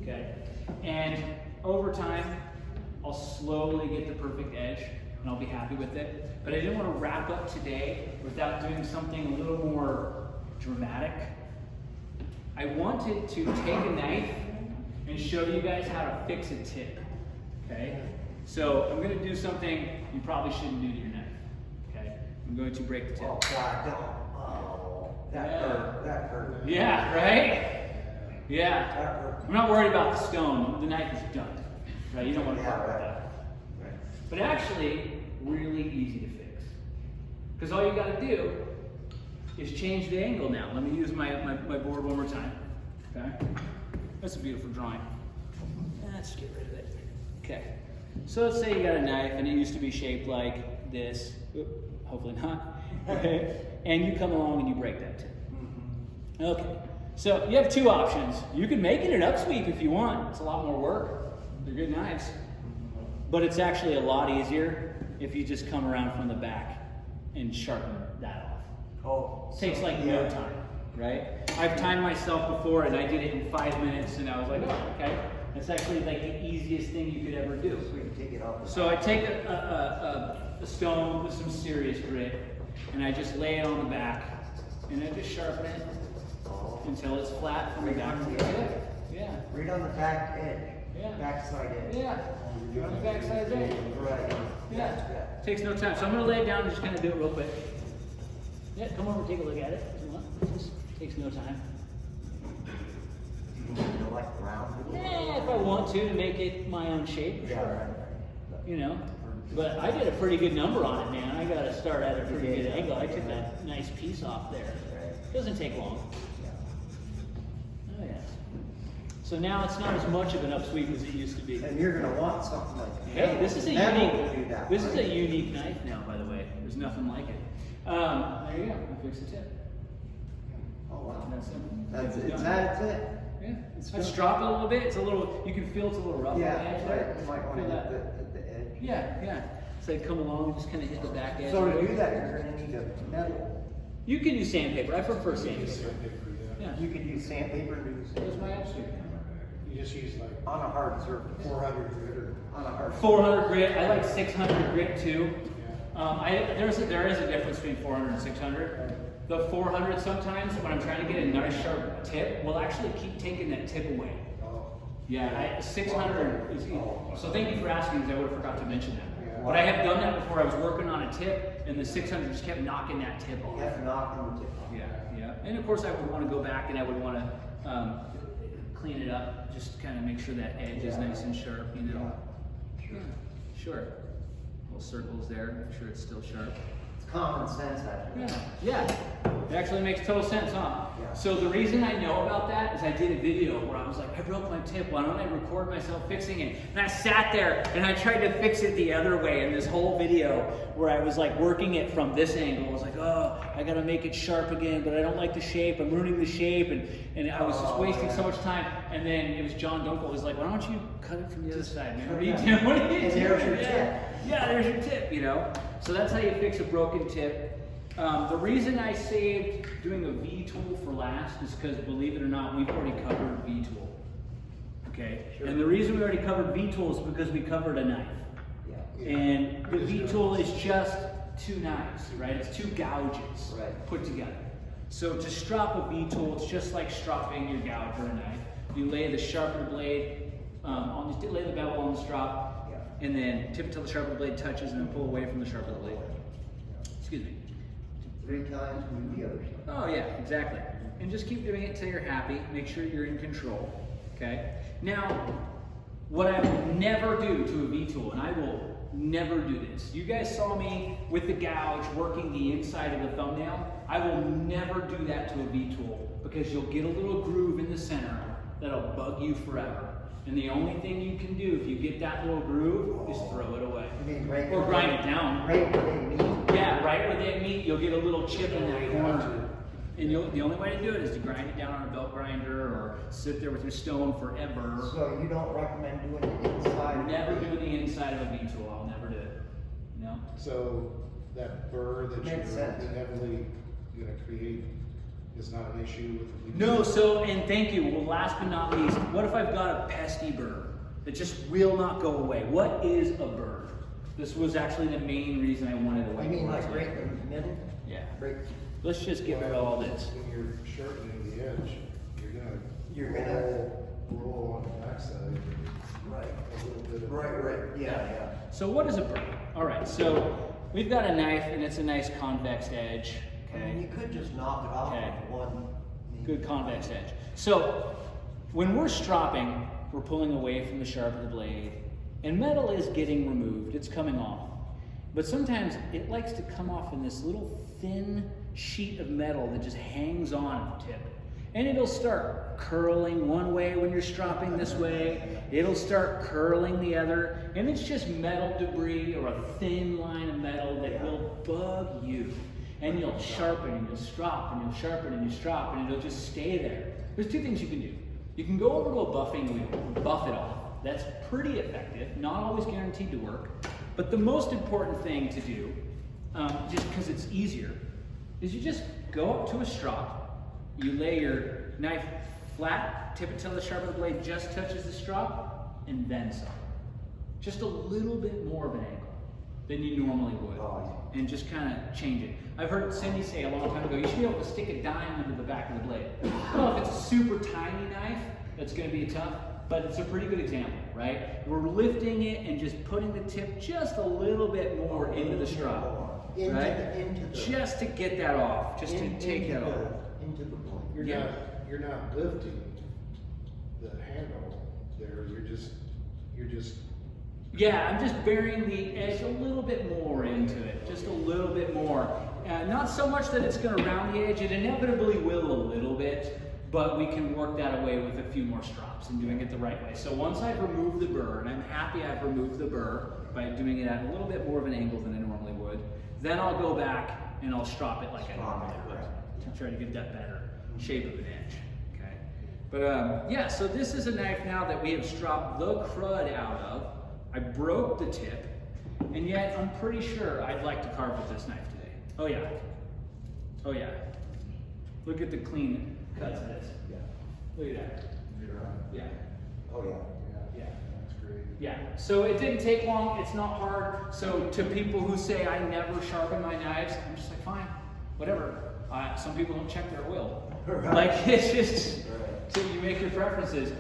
Speaker 1: Okay, and over time, I'll slowly get the perfect edge, and I'll be happy with it. But I didn't want to wrap up today without doing something a little more dramatic. I wanted to take a knife and show you guys how to fix a tip. Okay? So I'm going to do something you probably shouldn't do to your knife. Okay? I'm going to break the tip.
Speaker 4: Oh God, don't. Oh, that hurt. That hurt.
Speaker 1: Yeah, right? Yeah.
Speaker 4: That hurt.
Speaker 1: I'm not worried about the stone. The knife is done. Right? You don't want to part with that.
Speaker 4: Right.
Speaker 1: But actually, really easy to fix. Because all you got to do is change the angle now. Let me use my board one more time. Okay? That's a beautiful drawing. Let's get rid of it. Okay. So let's say you got a knife and it used to be shaped like this. Oop, hopefully not. Okay. And you come along and you break that tip. Okay. So you have two options. You can make it an upsweep if you want. It's a lot more work. They're good knives. But it's actually a lot easier if you just come around from the back and sharpen that off.
Speaker 4: Oh.
Speaker 1: Takes like no time, right? I've timed myself before and I did it in 5 minutes and I was like, oh, okay. That's actually like the easiest thing you could ever do.
Speaker 4: So you take it off.
Speaker 1: So I take a stone with some serious grit and I just lay it on the back and I just sharpen it until it's flat from the back to the tip. Yeah.
Speaker 4: Right on the back edge.
Speaker 1: Yeah.
Speaker 4: Backside edge.
Speaker 1: Yeah. On the back side edge.
Speaker 4: Right.
Speaker 1: Yeah. Takes no time. So I'm gonna lay it down and just kind of do it real quick. Yeah, come over and take a look at it if you want. It just takes no time.
Speaker 4: You know, like round.
Speaker 1: If I want to make it my own shape,
Speaker 4: Yeah,
Speaker 1: sure.
Speaker 4: right.
Speaker 1: You know. But I did a pretty good number on it, man. I got to start at a pretty good angle. I took that nice piece off there. Doesn't take long. Oh yeah. So now it's not as much of an upsweep as it used to be.
Speaker 4: And you're gonna want something like
Speaker 1: Hey, this is a
Speaker 4: Metal
Speaker 1: unique.
Speaker 4: to do that,
Speaker 1: This is
Speaker 4: right?
Speaker 1: a unique knife now, by the way. There's nothing like it. There you go. I fixed the tip.
Speaker 4: Oh wow.
Speaker 1: That's it.
Speaker 4: That's
Speaker 1: It's
Speaker 4: it's
Speaker 1: done.
Speaker 4: that's it.
Speaker 1: Yeah.
Speaker 4: It's
Speaker 1: Let's
Speaker 4: done.
Speaker 1: drop it a little bit. It's a little. You can feel it's a little rough
Speaker 4: Yeah,
Speaker 1: on the edge
Speaker 4: right.
Speaker 1: there.
Speaker 4: You might want to
Speaker 1: Feel
Speaker 4: hit
Speaker 1: that?
Speaker 4: the edge.
Speaker 1: Yeah, yeah. So you come along and just kind of hit the back edge.
Speaker 4: So to do that, you're gonna need a metal.
Speaker 1: You can use sandpaper. I prefer sandpaper.
Speaker 2: Sandpaper, yeah.
Speaker 1: Yeah.
Speaker 4: You could use sandpaper and do
Speaker 1: There's my
Speaker 4: sandpaper.
Speaker 1: upsweep.
Speaker 2: You just use like
Speaker 4: On a hard surface.
Speaker 2: 400 grit or,
Speaker 4: On a hard
Speaker 1: 400 grit. I like 600 grit too.
Speaker 2: yeah.
Speaker 1: There is a difference between 400 and 600. The 400 sometimes, when I'm trying to get a nice sharp tip, will actually keep taking that tip away.
Speaker 2: Oh,
Speaker 1: Yeah, 600 is easy. So thank you for asking, because I would have forgot to mention that.
Speaker 2: Yeah.
Speaker 1: But I have done that before. I was working on a tip, and the 600 just kept knocking that tip
Speaker 4: You
Speaker 1: off.
Speaker 4: have to knock them tip off.
Speaker 1: Yeah, yeah. And of course, I would want to go back and I would want to clean it up, just kind of make sure that edge is nice and sharp, you know.
Speaker 4: Sure.
Speaker 1: Sure. Little circles there, make sure it's still sharp.
Speaker 4: It's common sense actually.
Speaker 1: Yeah, yeah. It actually makes total sense, huh?
Speaker 4: Yeah.
Speaker 1: So the reason I know about that is I did a video where I was like, I broke my tip, why don't I record myself fixing it? And I sat there and I tried to fix it the other way in this whole video where I was like working it from this angle. I was like, oh, I gotta make it sharp again, but I don't like the shape, I'm ruining the shape, and I was just wasting so much time. And then it was John Dunkel was like, why don't you cut it from the other side, man? What are you doing? What are you
Speaker 4: And
Speaker 1: doing?
Speaker 4: there's your
Speaker 1: Yeah.
Speaker 4: tip.
Speaker 1: Yeah, there's your tip, you know? So that's how you fix a broken tip. The reason I saved doing a V-tool for last is because, believe it or not, we've already covered V-tool. Okay?
Speaker 4: Sure.
Speaker 1: And the reason we already covered V-tool is because we covered a knife.
Speaker 4: Yeah.
Speaker 1: And the V-tool is just two knives, right? It's two gouges
Speaker 4: Right.
Speaker 1: put together. So to strop a V-tool, it's just like stropping your gouge or a knife. You lay the sharpened blade lay the bevel on the strop,
Speaker 4: Yeah.
Speaker 1: and then tip until the sharpened blade touches, and then pull away from the sharpened blade. Excuse me.
Speaker 4: 3 times move the other side.
Speaker 1: Oh yeah, exactly. And just keep doing it until you're happy. Make sure you're in control. Okay. Now, what I would never do to a V-tool, and I will never do this. You guys saw me with the gouge working the inside of the thumbnail. I will never do that to a V-tool because you'll get a little groove in the center that'll bug you forever. And the only thing you can do if you get that little groove is throw it away.
Speaker 4: You mean right
Speaker 1: Or
Speaker 4: where
Speaker 1: grind
Speaker 4: they-
Speaker 1: it down.
Speaker 4: Right where they meet.
Speaker 1: Yeah, right where they meet, you'll get a little chip in that corner. And the only way to do it is to grind it down on a belt grinder or sit there with your stone forever.
Speaker 4: So you don't recommend doing the inside?
Speaker 1: Never do the inside of a V-tool. I'll never do it. No?
Speaker 2: so that burr that you're
Speaker 4: Makes sense.
Speaker 2: inevitably gonna create is not an issue with the.
Speaker 1: No, so, and thank you. Well, last but not least, what if I've got a pesky burr that just will not go away? What is a burr? This was actually the main reason I wanted to
Speaker 4: I mean like right in the middle?
Speaker 1: Yeah.
Speaker 4: Right.
Speaker 1: Let's just get rid of all this.
Speaker 2: When you're sharpening the edge,
Speaker 4: You're
Speaker 2: you're
Speaker 4: gonna-
Speaker 2: gonna roll on the backside.
Speaker 4: Right.
Speaker 2: A little bit of.
Speaker 4: Right. Yeah.
Speaker 1: So what is a burr? All right, so we've got a knife and it's a nice convex edge.
Speaker 4: I mean,
Speaker 1: Okay.
Speaker 4: you could just knock it off
Speaker 1: Okay.
Speaker 4: with one.
Speaker 1: Good convex edge. So when we're stropping, we're pulling away from the sharp of the blade, and metal is getting removed, it's coming off. But sometimes it likes to come off in this little thin sheet of metal that just hangs on at the tip. And it'll start curling one way when you're stropping this way. It'll start curling the other. And it's just metal debris or a thin line of metal that will bug you. And you'll sharpen and you'll strop and you'll sharpen and you strop and it'll just stay there. There's two things you can do. You can go over to a buffing wheel, buff it off. That's pretty effective, not always guaranteed to work. But the most important thing to do, just because it's easier, is you just go up to a strop, you lay your knife flat, tip it till the sharp of the blade just touches the strop, and then some. Just a little bit more of an angle than you normally would, and just kind of change it. I've heard Cindy say a long time ago, you should be able to stick a dime into the back of the blade. Well, if it's a super tiny knife, that's going to be tough, but it's a pretty good example, right? We're lifting it and just putting the tip just a little bit more into the strop, right? Just to get that off, just to take that off.
Speaker 4: Into the point.
Speaker 2: You're not lifting the handle there. You're just.
Speaker 1: Yeah, I'm just burying the edge a little bit more into it, just a little bit more. Not so much that it's going to round the edge. It inevitably will a little bit, but we can work that away with a few more strops and doing it the right way. So once I've removed the burr, and I'm happy I've removed the burr by doing it at a little bit more of an angle than I normally would, then I'll go back and I'll strop it like I normally would to try to get that better shape of an edge. Okay, but yeah, so this is a knife now that we have stropped the crud out of. I broke the tip, and yet I'm pretty sure I'd like to carve with this knife today. Oh yeah. Oh yeah. Look at the clean cuts of this.
Speaker 4: Yeah.
Speaker 1: Look at that. Yeah.
Speaker 4: Oh yeah.
Speaker 1: Yeah.
Speaker 2: That's great.
Speaker 1: Yeah. So it didn't take long. It's not hard. So to people who say I never sharpen my knives, I'm just like, fine, whatever. Some people don't check their oil. Like it's just, so you make your preferences.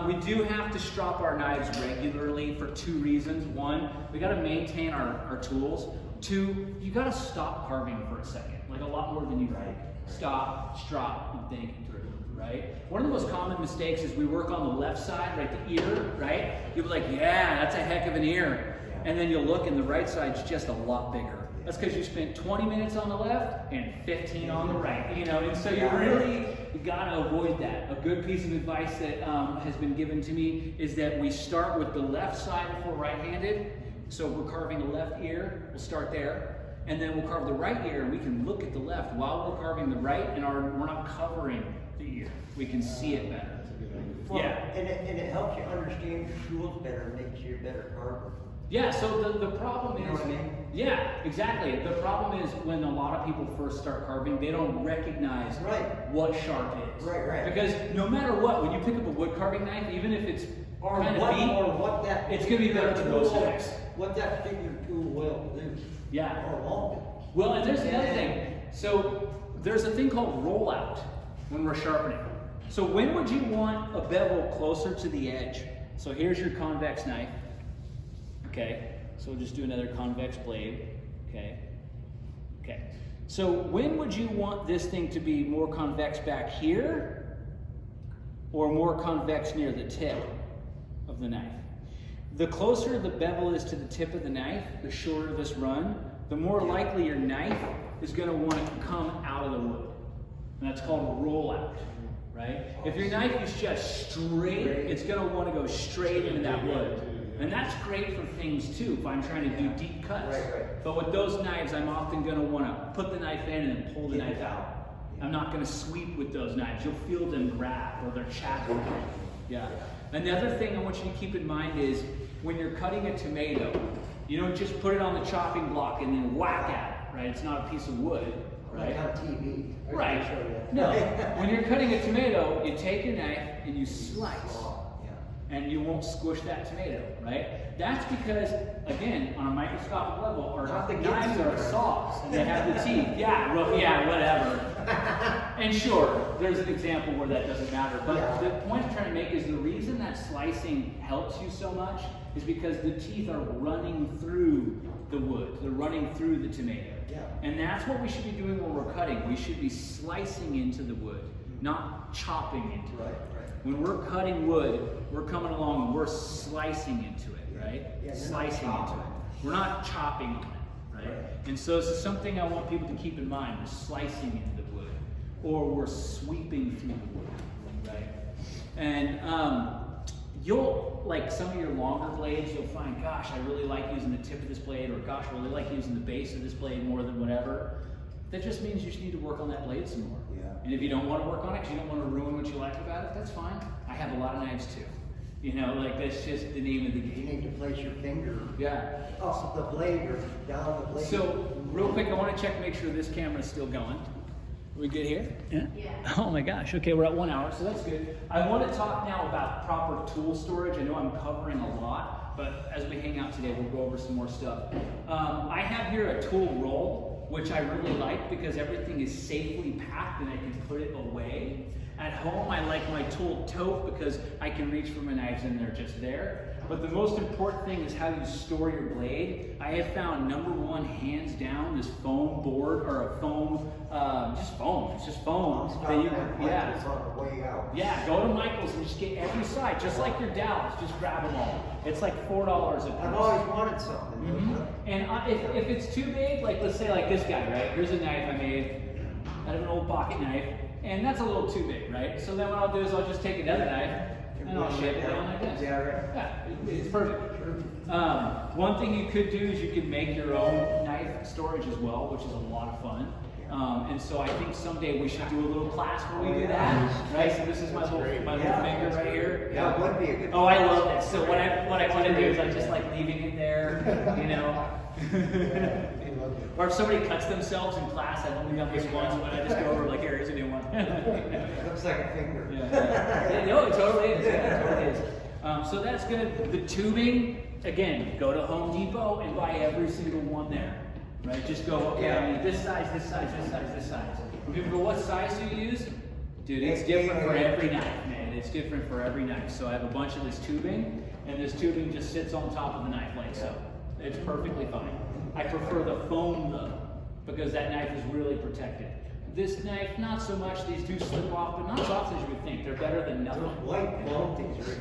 Speaker 1: We do have to strop our knives regularly for two reasons. One, we got to maintain our tools. Two, you got to stop carving for a second, like a lot more than you think. Stop, strop, and think through, right? One of the most common mistakes is we work on the left side, right, the ear, right? You'll be like, yeah, that's a heck of an ear. And then you'll look and the right side's just a lot bigger. That's because you spent 20 minutes on the left and 15 on the right, you know, and so you gotta avoid that. A good piece of advice that has been given to me is that we start with the left side if we're right-handed. So if we're carving the left ear, we'll start there. And then we'll carve the right ear and we can look at the left while we're carving the right and we're not covering the ear. We can see it better.
Speaker 4: Well,
Speaker 1: Yeah.
Speaker 4: And it helps you understand your tools better, makes you a better carver.
Speaker 1: Yeah, so the problem is,
Speaker 4: You know what I mean?
Speaker 1: Yeah, exactly. The problem is when a lot of people first start carving, they don't recognize what sharp is.
Speaker 4: Right.
Speaker 1: Because no matter what, when you pick up a wood carving knife, even if it's kind of beat, it's going to be better than those knives.
Speaker 4: What that particular tool will do.
Speaker 1: Yeah.
Speaker 4: Or won't.
Speaker 1: Well, and there's another thing. So there's a thing called rollout when we're sharpening. So when would you want a bevel closer to the edge? So here's your convex knife. Okay, so we'll just do another convex blade. Okay. So when would you want this thing to be more convex back here or more convex near the tip of the knife? The closer the bevel is to the tip of the knife, the shorter this run, the more likely your knife is going to want to come out of the wood. And that's called a rollout, right? If your knife is just straight, it's going to want to go straight into that wood. And that's great for things too, if I'm trying to do deep cuts. But with those knives, I'm often going to want to put the knife in and then pull the knife out. I'm not going to sweep with those knives. You'll feel them grab or they're chattering. Yeah. Another thing I want you to keep in mind is when you're cutting a tomato, you don't just put it on the chopping block and then whack at it, right? It's not a piece of wood, right?
Speaker 4: Like on TV.
Speaker 1: Right. No. When you're cutting a tomato, you take your knife and you slice. And you won't squish that tomato, right? That's because, again, on a microscopic level, our knives are saws and they have the teeth. Yeah, whatever. And sure, there's an example where that doesn't matter. But the point I'm trying to make is the reason that slicing helps you so much is because the teeth are running through the wood. They're running through the tomato. And that's what we should be doing when we're cutting. We should be slicing into the wood, not chopping into it. When we're cutting wood, we're coming along and we're slicing into it, right? Slicing into it. We're not chopping on it, right? And so this is something I want people to keep in mind. We're slicing into the wood. or we're sweeping through the wood, right? And you'll, like some of your longer blades, you'll find, gosh, I really like using the tip of this blade, or gosh, I really like using the base of this blade more than whatever. That just means you just need to work on that blade some more.
Speaker 4: Yeah.
Speaker 1: And if you don't want to work on it because you don't want to ruin what you like about it, that's fine. I have a lot of knives too. You know, like that's just the name of the
Speaker 4: You
Speaker 1: game.
Speaker 4: need to place your finger
Speaker 1: Yeah.
Speaker 4: off the blade or down the blade.
Speaker 1: So, real quick, I want to check, make sure this camera is still going. Are we good here? Yeah?
Speaker 3: Yeah.
Speaker 1: Oh my gosh, okay, we're at 1 hour, so that's good. I want to talk now about proper tool storage. I know I'm covering a lot, but as we hang out today, we'll go over some more stuff. I have here a tool roll, which I really like because everything is safely packed and I can put it away. At home, I like my tool tote because I can reach for my knives and they're just there. But the most important thing is how you store your blade. I have found #1, hands down, this foam board or a foam, just foam. It's just foam. That you can, yeah.
Speaker 4: On the way out.
Speaker 1: Yeah, go to Michael's and just get every side, just like your dowels. Just grab them all. It's like $4 a piece.
Speaker 4: I've always wanted something.
Speaker 1: And if it's too big, like let's say like this guy, right? Here's a knife I made out of an old pocket knife, and that's a little too big, right? So then what I'll do is I'll just take another knife and I'll shape it down like this.
Speaker 4: Yeah, right.
Speaker 1: Yeah, it's perfect. One thing you could do is you could make your own knife storage as well, which is a lot of fun. And so I think someday we should do a little class where we do that, right? So this is my little finger right here.
Speaker 4: Yeah, it would be a good.
Speaker 1: Oh, I love this. So what I want to do is I just like leaving it there, you know. Or if somebody cuts themselves in class, I've only done this once, but I just go over like, here's a new one.
Speaker 4: It looks like a finger.
Speaker 1: Yeah. No, it totally is. Yeah, it totally is. So that's good. The tubing, again, go to Home Depot and buy every single one there. Right? Just go, okay, I need this size, this size, this size, this size. When people go, what size do you use? Dude, it's different for every knife, man. It's different for every knife. So I have a bunch of this tubing, and this tubing just sits on top of the knife like so. It's perfectly fine. I prefer the foam though, because that knife is really protected. This knife, not so much. These do slip off, but not as often as you would think. They're better than nothing.
Speaker 4: White foam things, Rick.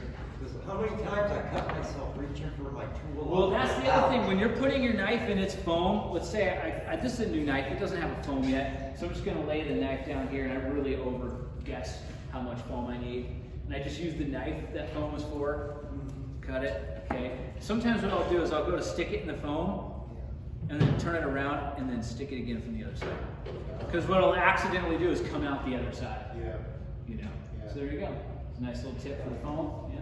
Speaker 4: How many times I cut myself reaching for my tool?
Speaker 1: Well, that's the other thing. When you're putting your knife in its foam, let's say this is a new knife. It doesn't have a foam yet. So I'm just going to lay the knife down here, and I really over-guess how much foam I need. And I just use the knife that foam is for. Cut it. Okay. Sometimes what I'll do is I'll go to stick it in the foam, and then turn it around, and then stick it again from the other side. Because what I'll accidentally do is come out the other side.
Speaker 2: Yeah.
Speaker 1: You know.
Speaker 2: Yeah.
Speaker 1: So there you go. It's a nice little tip for the foam. Yeah.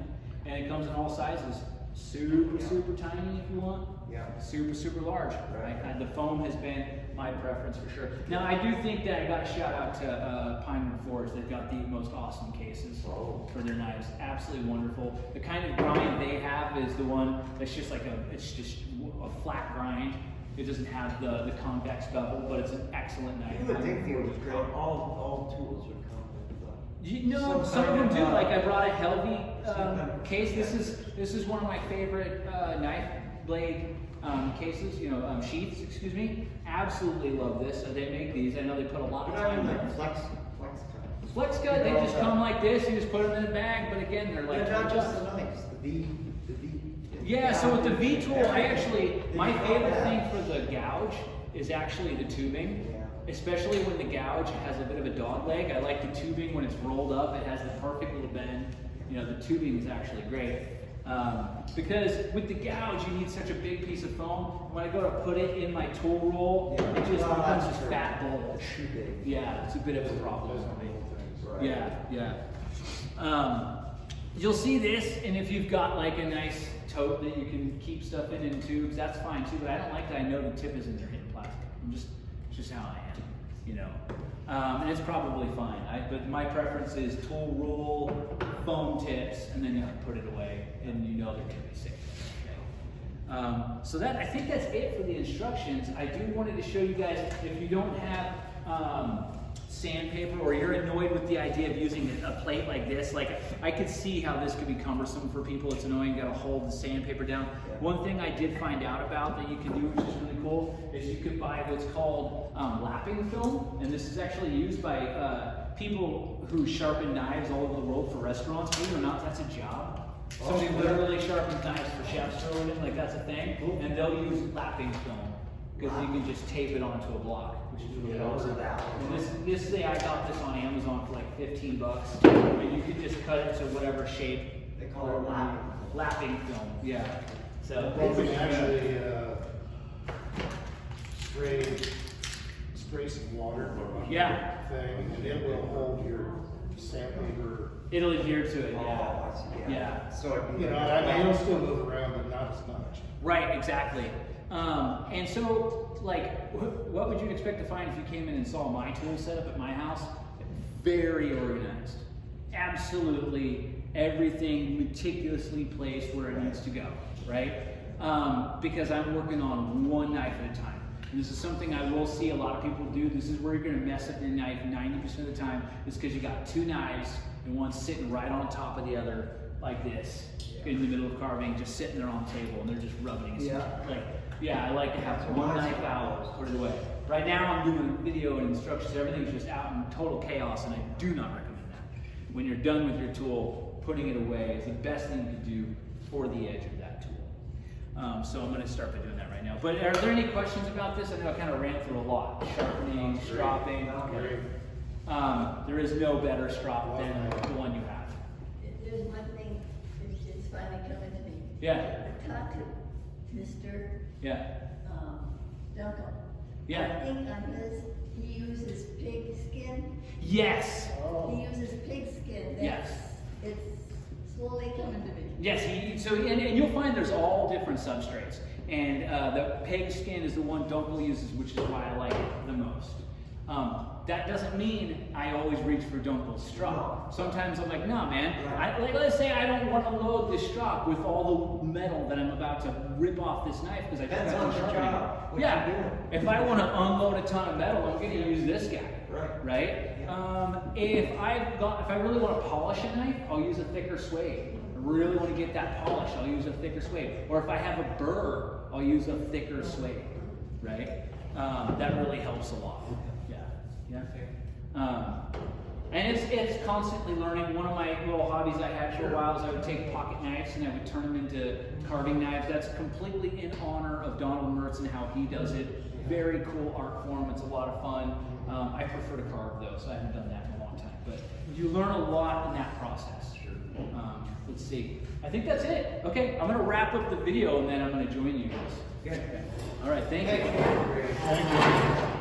Speaker 1: And it comes in all sizes. Super tiny if you want.
Speaker 4: Yeah.
Speaker 1: Super large. Right? The foam has been my preference for sure. Now I do think that I got to shout out to Pinewood Forge. They've got the most awesome cases for their knives. Absolutely wonderful. The kind of grind they have is the one that's just like it's just a flat grind. It doesn't have the convex bevel, but it's an excellent knife.
Speaker 4: You would think they would come, all tools would come with
Speaker 1: You know, some of them do. Like I brought a Helvey case. This is one of my favorite knife blade cases. You know, sheaths. Excuse me. Absolutely love this. They make these. I know they put a lot of time in them. Flex cut. They just come like this. You just put them in a bag. But again, they're like.
Speaker 4: They're not just the knives. The V.
Speaker 1: Yeah. So with the V-tool, my favorite thing for the gouge is actually the tubing. Especially when the gouge has a bit of a dog leg. I like the tubing when it's rolled up. It has the perfect little bend. You know, the tubing is actually great. Because with the gouge, you need such a big piece of foam. When I go to put it in my tool roll, it just becomes this fat bulge. Yeah, it's a bit of a problem for me. Yeah. You'll see this, and if you've got like a nice tote that you can keep stuff in tubes, that's fine too. But I don't like that I know the tip is in there hidden plastic. It's just how I am, you know. And it's probably fine. But my preference is tool roll, foam tips, and then you can put it away, and you know they're going to be safe. Okay. So I think that's it for the instructions. I do wanted to show you guys, if you don't have sandpaper, or you're annoyed with the idea of using a plate like this, like I could see how this could be cumbersome for people. It's annoying, you gotta hold the sandpaper down. One thing I did find out about that you can do, which is really cool, is you could buy what's called lapping film, and this is actually used by people who sharpen knives all over the world for restaurants. Believe it or not, that's a job. Somebody literally sharpens knives for chefs or like that's a thing, and they'll use lapping film because you can just tape it onto a block. which is really
Speaker 4: Yeah,
Speaker 1: awesome.
Speaker 4: that.
Speaker 1: And this I got this on Amazon for like 15 bucks. And you can just cut it to whatever shape.
Speaker 4: They call it
Speaker 1: lapping film. Yeah. So
Speaker 2: You can actually spray some water on
Speaker 1: Yeah.
Speaker 2: your thing, and it will hold your sandpaper.
Speaker 1: it'll adhere to it.
Speaker 4: Oh,
Speaker 1: Yeah.
Speaker 4: I see,
Speaker 1: Yeah.
Speaker 4: So it'd be
Speaker 2: You know,
Speaker 4: like
Speaker 2: I mean, it'll still move around, but not as much.
Speaker 1: Right, exactly. And so, like, what would you expect to find if you came in and saw my tool set up at my house? Very organized. Absolutely everything meticulously placed where it needs to go, right? Because I'm working on one knife at a time. And this is something I will see a lot of people do. This is where you're gonna mess up your knife 90% of the time, is because you got two knives and one's sitting right on top of the other like this, in the middle of carving, just sitting there on the table, and they're just rubbing it.
Speaker 4: Yeah.
Speaker 1: Like, yeah, I like to have one knife out, put it away. Right now I'm doing video and instructions, everything's just out in total chaos, and I do not recommend that. When you're done with your tool, putting it away is the best thing you can do for the edge of that tool. So I'm going to start by doing that right now. But are there any questions about this? I know I kind of ran through a lot. Sharpening, stropping.
Speaker 2: Great.
Speaker 1: There is no better strop than the one you have.
Speaker 3: There's one thing that's finally coming to me.
Speaker 1: Yeah.
Speaker 3: I talked to Mr.
Speaker 1: Yeah.
Speaker 3: Dunkel.
Speaker 1: Yeah.
Speaker 3: I think on his, he uses pig skin.
Speaker 1: Yes.
Speaker 3: He uses pig skin.
Speaker 1: Yes.
Speaker 3: It's slowly coming to me.
Speaker 1: Yes, and you'll find there's all different substrates. And the pig skin is the one Dunkel uses, which is why I like it the most. That doesn't mean I always reach for Dunkel's strop. Sometimes I'm like, nah, man. Like, let's say I don't want to load this strop with all the metal that I'm about to rip off this knife because I just
Speaker 4: That's
Speaker 1: got
Speaker 4: on
Speaker 1: to
Speaker 4: your
Speaker 1: sharpening.
Speaker 4: job. What
Speaker 1: Yeah.
Speaker 4: you doing?
Speaker 1: If I want to unload a ton of metal, I'm going to use this guy. Right? If I really want to polish a knife, I'll use a thicker suede. I really want to get that polish, I'll use a thicker suede. Or if I have a burr, I'll use a thicker suede. Right? That really helps a lot. Yeah. And it's constantly learning. One of my little hobbies I had for a while is I would take pocket knives and I would turn them into carving knives. That's completely in honor of Donald Mertz and how he does it. Very cool art form. It's a lot of fun. I prefer to carve though, so I haven't done that in a long time. But you learn a lot in that process. Let's see. I think that's it. Okay, I'm going to wrap up the video and then I'm going to join you guys.
Speaker 4: Good.
Speaker 1: All right, thank you.
Speaker 2: Thank you.